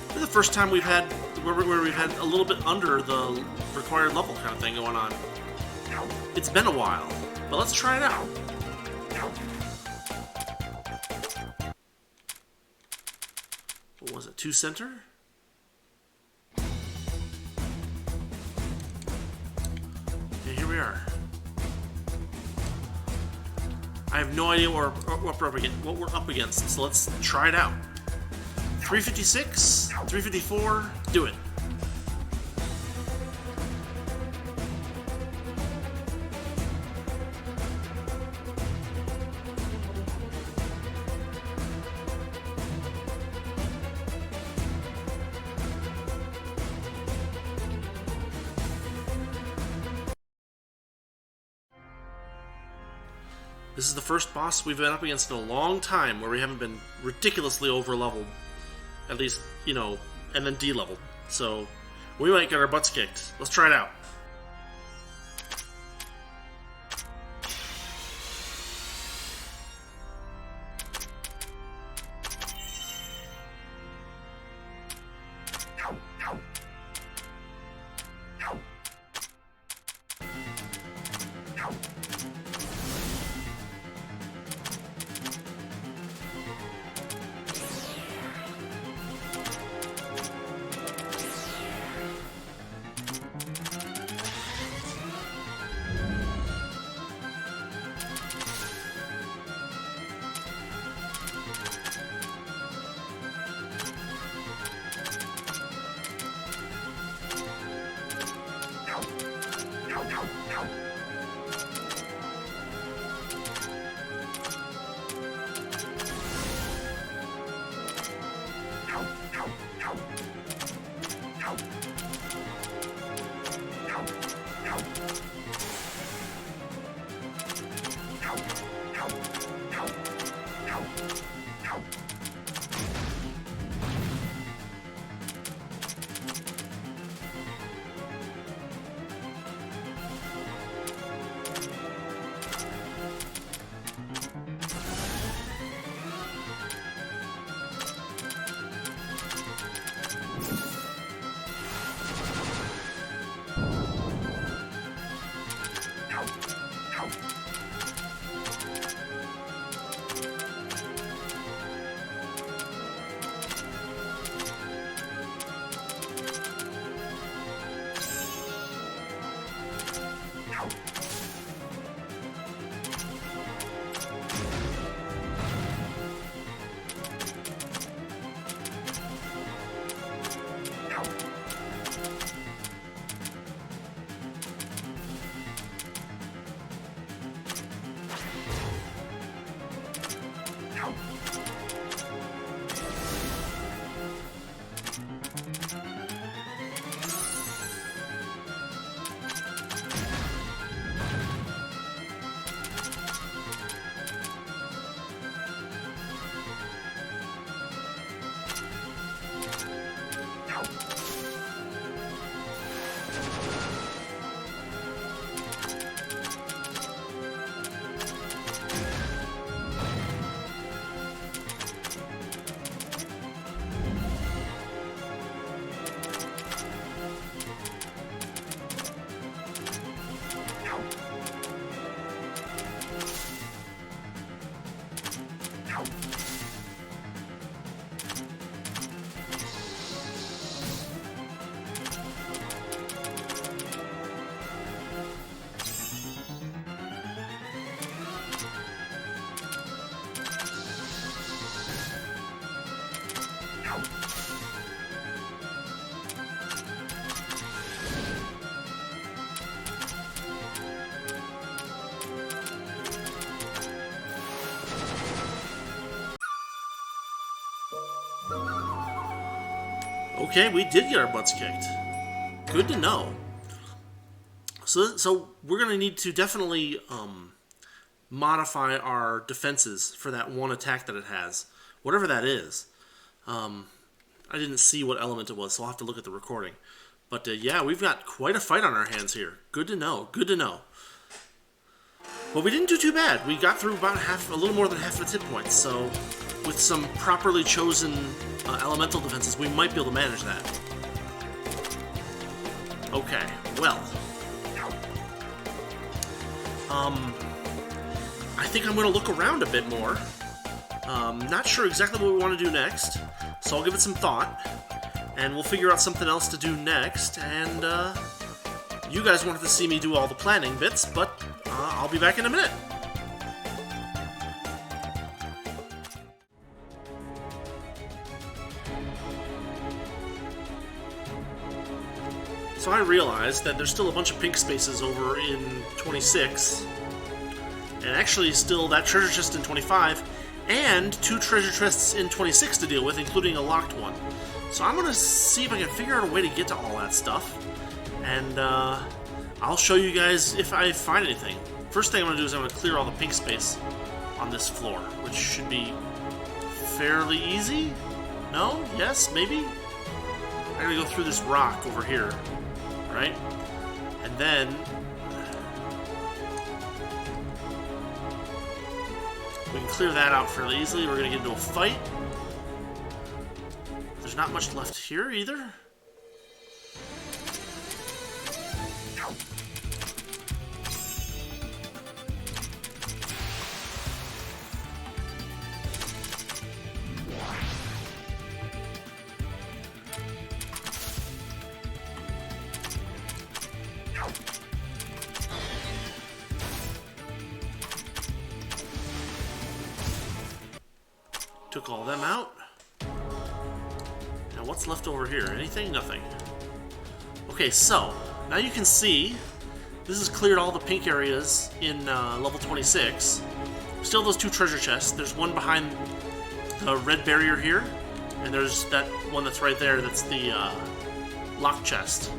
This is the first time we've had where we've had a little bit under the required level kind of thing going on. It's been a while, but let's try it out. What was it? 2 center? Okay, here we are. I have no idea what we're up against, so let's try it out. 356, 354, do it. This is the first boss we've been up against in a long time where we haven't been ridiculously over-leveled. At least, you know, and then de-leveled. So, we might get our butts kicked. Let's try it out. Okay, we did get our butts kicked. Good to know. So we're going to need to definitely modify our defenses for that one attack that it has. Whatever that is. I didn't see what element it was, so I'll have to look at the recording. But yeah, we've got quite a fight on our hands here. Good to know. Good to know. Well, we didn't do too bad. We got through about a little more than half of its hit points. So with some properly chosen elemental defenses, we might be able to manage that. Okay, well. I think I'm going to look around a bit more. Not sure exactly what we want to do next, so I'll give it some thought, and we'll figure out something else to do next, and you guys wanted to see me do all the planning bits, but I'll be back in a minute. So I realized that there's still a bunch of pink spaces over in 26, and actually still that treasure chest in 25, and 2 treasure chests in 26 to deal with, including a locked one. So I'm going to see if I can figure out a way to get to all that stuff, and I'll show you guys if I find anything. First thing I'm going to do is I'm going to clear all the pink space on this floor, which should be fairly easy. No? Yes? Maybe? I'm going to go through this rock over here, right? And then we can clear that out fairly easily. We're going to get into a fight. There's not much left here either. Took all them out. Now what's left over here? Anything? Nothing. Okay, so now you can see this has cleared all the pink areas in level 26. Still those 2 treasure chests. There's one behind the red barrier here, and there's that one that's right there. That's the lock chest.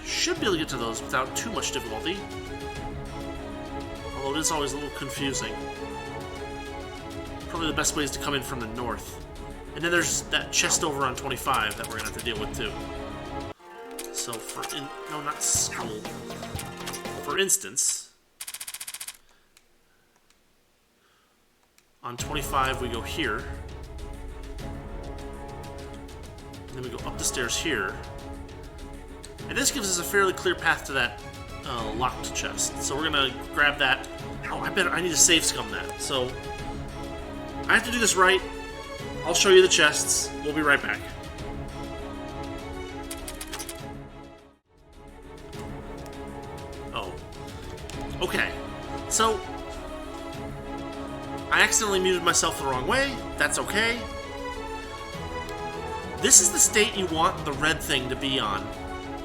Should be able to get to those without too much difficulty. Although it is always a little confusing. Probably the best way is to come in from the north. And then there's that chest over on 25 that we're going to have to deal with too. So no, not school. For instance, on 25 we go here. And then we go up the stairs here. And this gives us a fairly clear path to that locked chest. So we're going to grab that. Oh, I need to save scum that. So I have to do this right. I'll show you the chests. We'll be right back. Oh. Okay. So I accidentally muted myself the wrong way. That's okay. This is the state you want the red thing to be on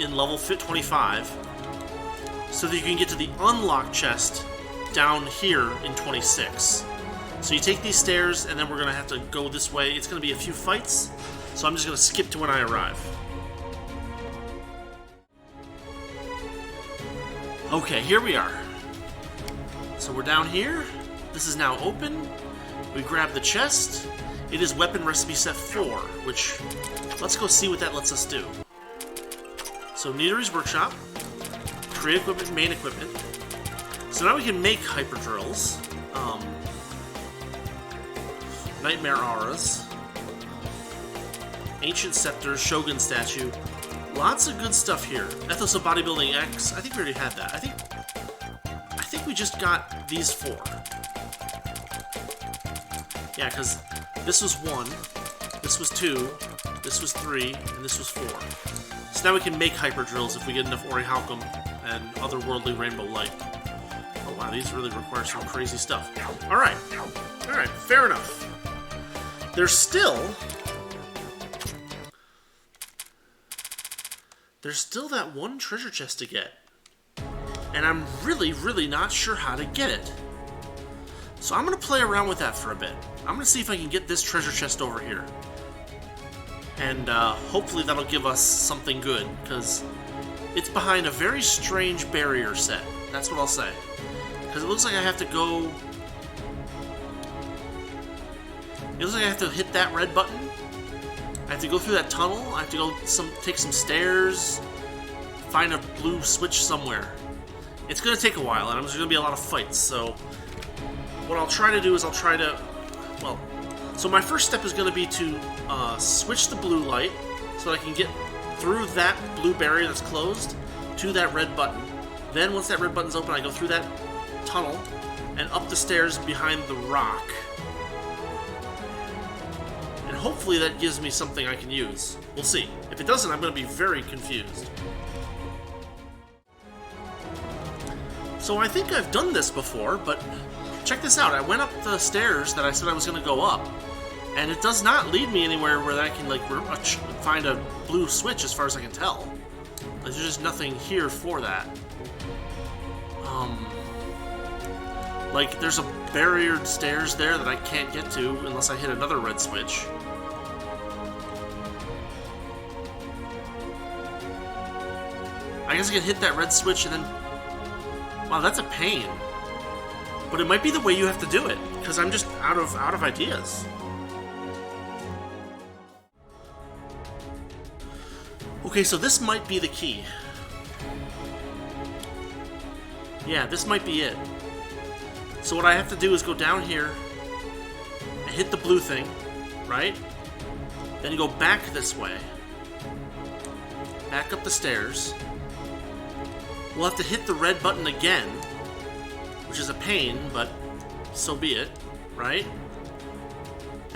in level 25, so that you can get to the unlocked chest down here in 26. So you take these stairs, and then we're going to have to go this way. It's going to be a few fights, so I'm just going to skip to when I arrive. Okay, here we are. So we're down here. This is now open. We grab the chest. It is weapon recipe set 4, which, let's go see what that lets us do. So Nidori's Workshop, create equipment, main equipment. So now we can make hyper drills. Nightmare Auras, Ancient Scepter, Shogun Statue. Lots of good stuff here. Ethos of Bodybuilding X. I think we already had that. I think we just got these 4. Yeah, because this was 1, this was 2, this was 3, and this was 4. So now we can make hyper drills if we get enough Orihaukum and otherworldly rainbow light. Oh wow, these really require some crazy stuff. Alright, fair enough. There's still that one treasure chest to get. And I'm really not sure how to get it. So I'm going to play around with that for a bit. I'm gonna see if I can get this treasure chest over here. And hopefully that'll give us something good, because it's behind a very strange barrier set. That's what I'll say. Because it looks like I have to go... It looks like I have to hit that red button. I have to go through that tunnel. I have to go take some stairs. Find a blue switch somewhere. It's going to take a while, and there's going to be a lot of fights, so... What I'll try to do is I'll try to... Well... So my first step is going to be to switch the blue light so that I can get through that blue barrier that's closed to that red button. Then once that red button's open, I go through that tunnel and up the stairs behind the rock. And hopefully that gives me something I can use. We'll see. If it doesn't, I'm going to be very confused. So I think I've done this before, but check this out. I went up the stairs that I said I was going to go up, and it does not lead me anywhere where I can, like, find a blue switch as far as I can tell. There's just nothing here for that. Like, there's a barriered stairs there that I can't get to unless I hit another red switch. I guess I can hit that red switch and then... Wow, that's a pain. But it might be the way you have to do it, because I'm just out of ideas. Okay, so this might be the key. Yeah, this might be it. So what I have to do is go down here and hit the blue thing, right? Then go back this way. Back up the stairs. We'll have to hit the red button again, which is a pain, but so be it, right?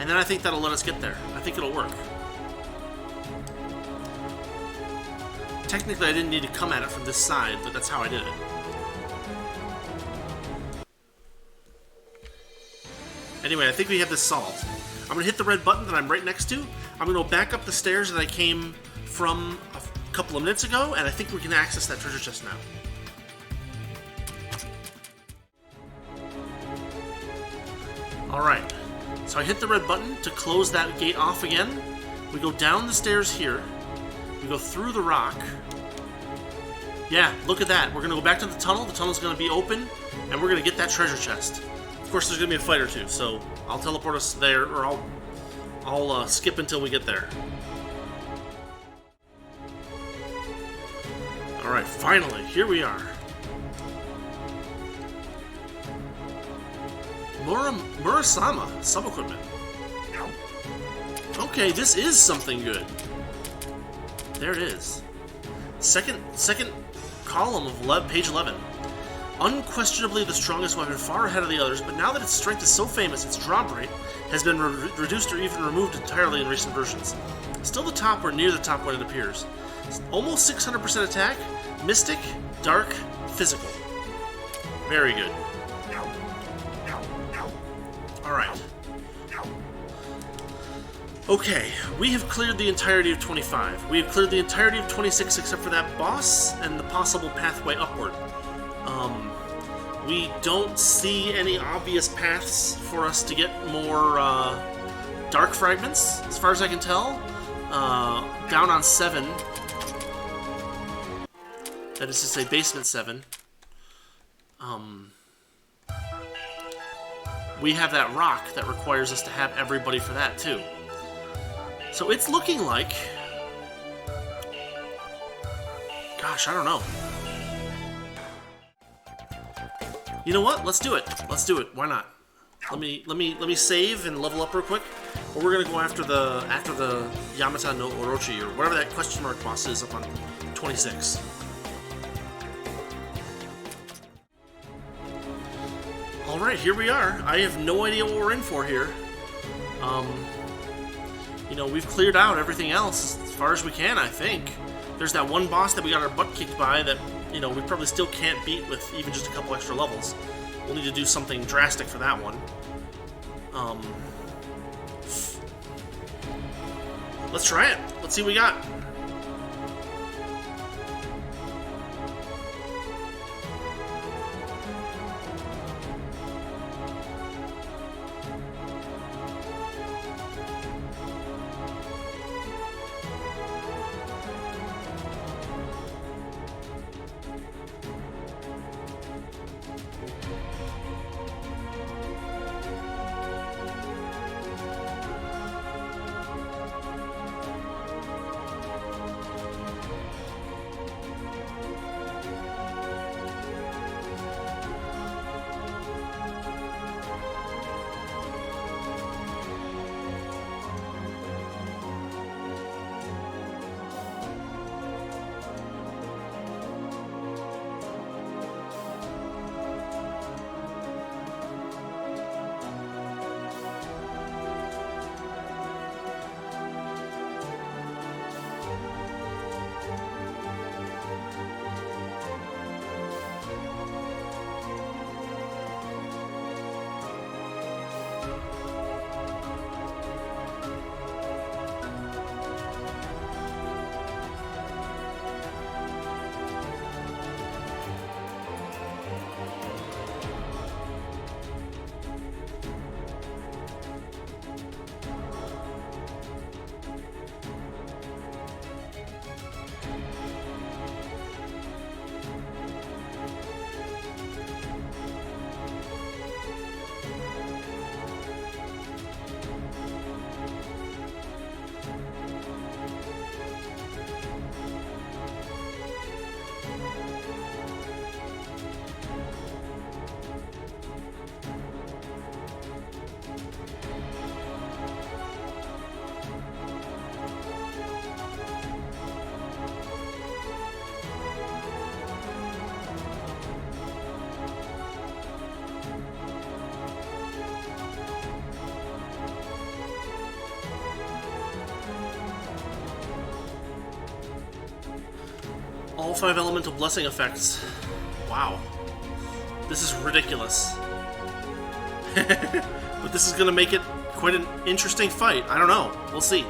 And then I think that'll let us get there. I think it'll work. Technically, I didn't need to come at it from this side, but that's how I did it. Anyway, I think we have this solved. I'm going to hit the red button that I'm right next to. I'm going to go back up the stairs that I came from a couple of minutes ago, and I think we can access that treasure chest now. Alright, so I hit the red button to close that gate off again. We go down the stairs here. We go through the rock. Yeah, look at that. We're going to go back to the tunnel. The tunnel's going to be open, and we're going to get that treasure chest. Of course, there's going to be a fight or two, so I'll teleport us there, or I'll skip until we get there. Alright, finally, here we are. Muramasa sub-equipment. Okay, this is something good. There it is. Second column of page 11. Unquestionably the strongest weapon, far ahead of the others, but now that its strength is so famous, its drop rate has been reduced or even removed entirely in recent versions. Still the top or near the top when it appears. Almost 600% attack, mystic, dark, physical. Very good. Alright. Okay, we have cleared the entirety of 25. We have cleared the entirety of 26 except for that boss and the possible pathway upward. We don't see any obvious paths for us to get more dark fragments, as far as I can tell. Down on 7. That is to say, basement 7. We have that rock that requires us to have everybody for that, too. So it's looking like... Gosh, I don't know. You know what? Let's do it. Let's do it. Why not? Let me save and level up real quick. Or we're gonna go after the Yamata-no-Orochi, or whatever that question mark boss is up on 26. Alright, here we are. I have no idea what we're in for here. You know, we've cleared out everything else as far as we can, I think. There's that one boss that we got our butt kicked by that, you know, we probably still can't beat with even just a couple extra levels. We'll need to do something drastic for that one. Let's try it. Let's see what we got. All 5 elemental blessing effects. Wow. This is ridiculous. But this is going to make it quite an interesting fight. I don't know. We'll see.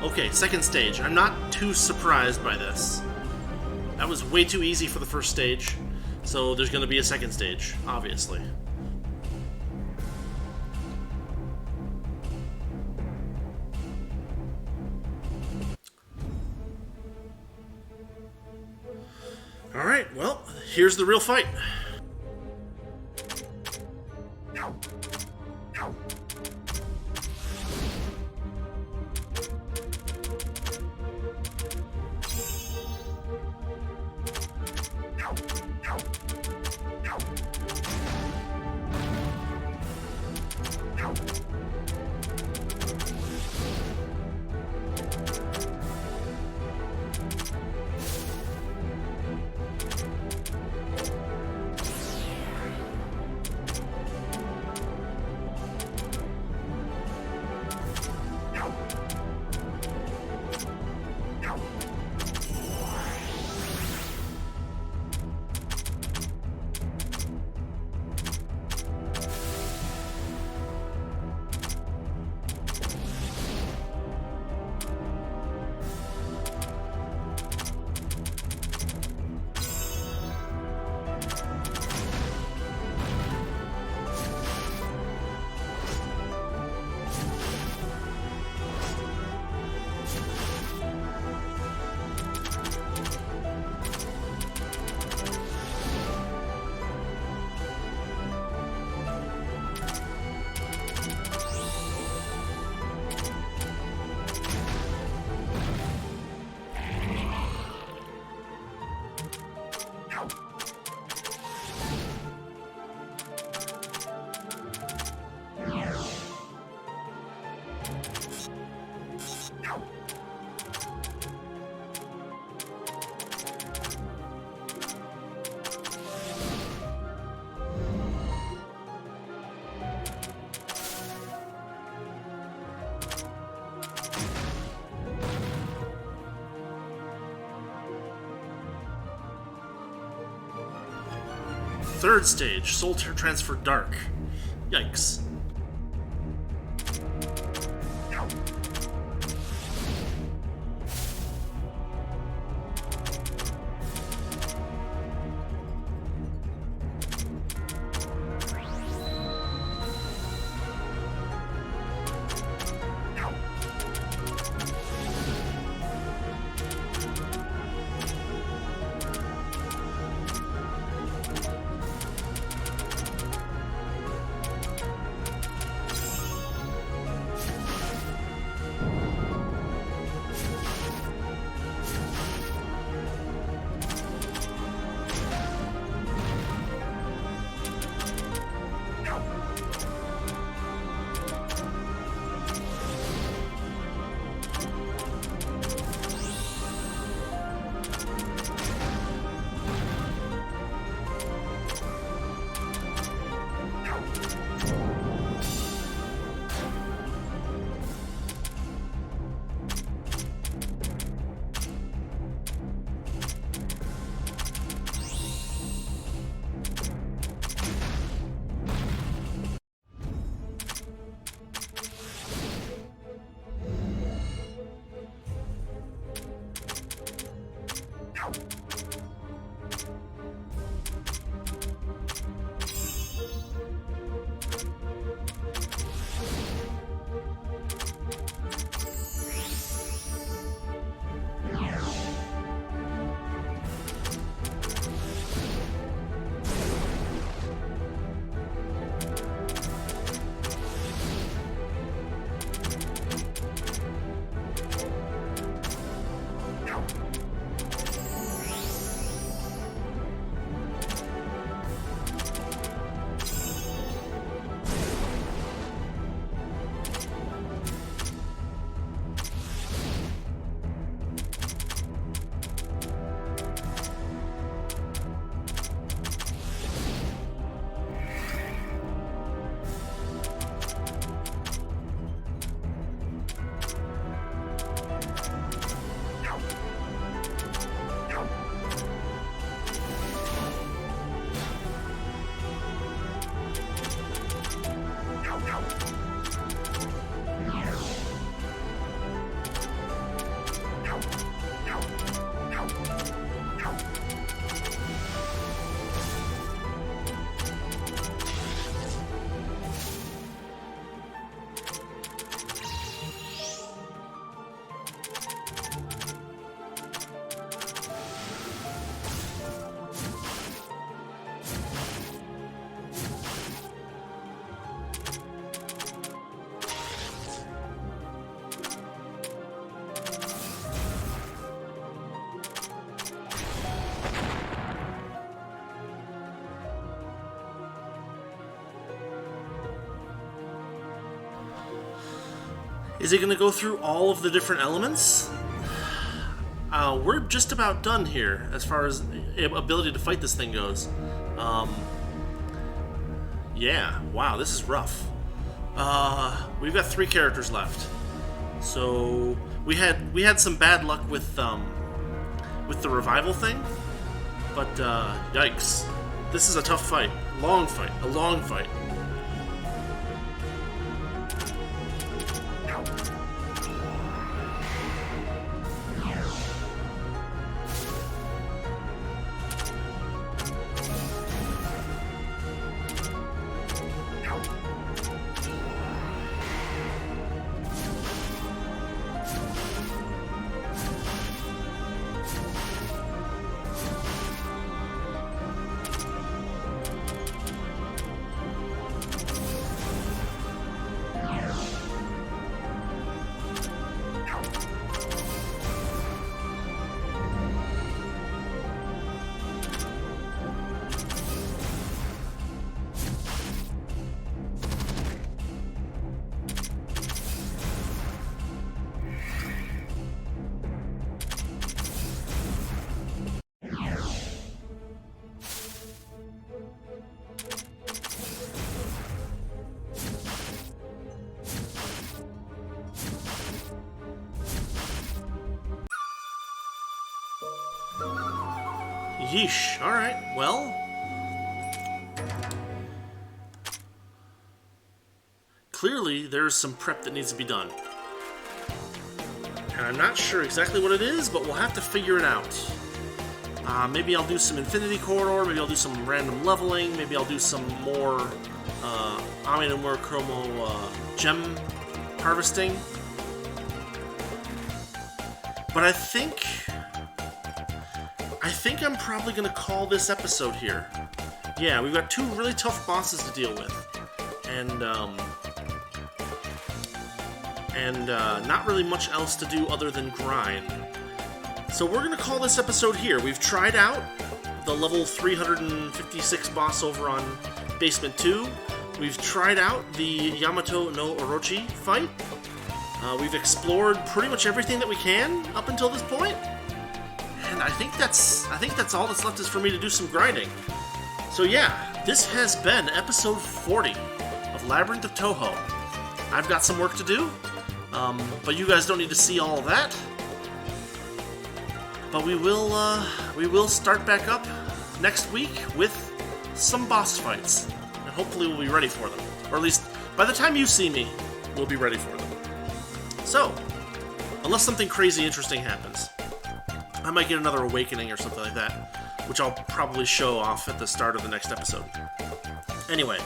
Okay, second stage. I'm not too surprised by this. That was way too easy for the first stage, so there's going to be a second stage, obviously. Alright, well, here's the real fight. Third stage, Soul Transfer Dark. Yikes. Is it going to go through all of the different elements? We're just about done here as far as ability to fight this thing goes. Yeah, wow, this is rough. We've got 3 characters left. So we had some bad luck with the revival thing, but yikes. This is a tough fight. A long fight. Yeesh. Alright, well, clearly there's some prep that needs to be done. And I'm not sure exactly what it is, but we'll have to figure it out. Maybe I'll do some Infinity Corridor, maybe I'll do some random leveling, maybe I'll do some more Ame-no-Murakumo gem harvesting. But I think I'm probably going to call this episode here. Yeah, we've got two really tough bosses to deal with. And not really much else to do other than grind. So we're going to call this episode here. We've tried out the level 356 boss over on Basement 2. We've tried out the Yamato-no-Orochi fight. We've explored pretty much everything that we can up until this point. And I think that's all that's left is for me to do some grinding. So yeah, this has been episode 40 of Labyrinth of Touhou. I've got some work to do, but you guys don't need to see all of that. But we will start back up next week with some boss fights, and hopefully we'll be ready for them. Or at least by the time you see me, we'll be ready for them. So, unless something crazy interesting happens, I might get another awakening or something like that, which I'll probably show off at the start of the next episode. Anyway,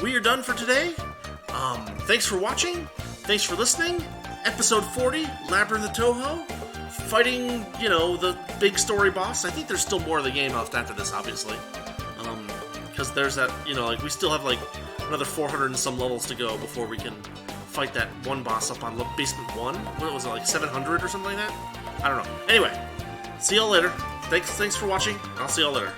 we are done for today. Thanks for watching. Thanks for listening. Episode 40, Labyrinth of Touhou. Fighting, the big story boss. I think there's still more of the game left after this, obviously. Because there's that, we still have, another 400 and some levels to go before we can fight that one boss up on Basement 1. What was it, 700 or something like that? I don't know. Anyway, see y'all later. Thanks for watching. I'll see y'all later.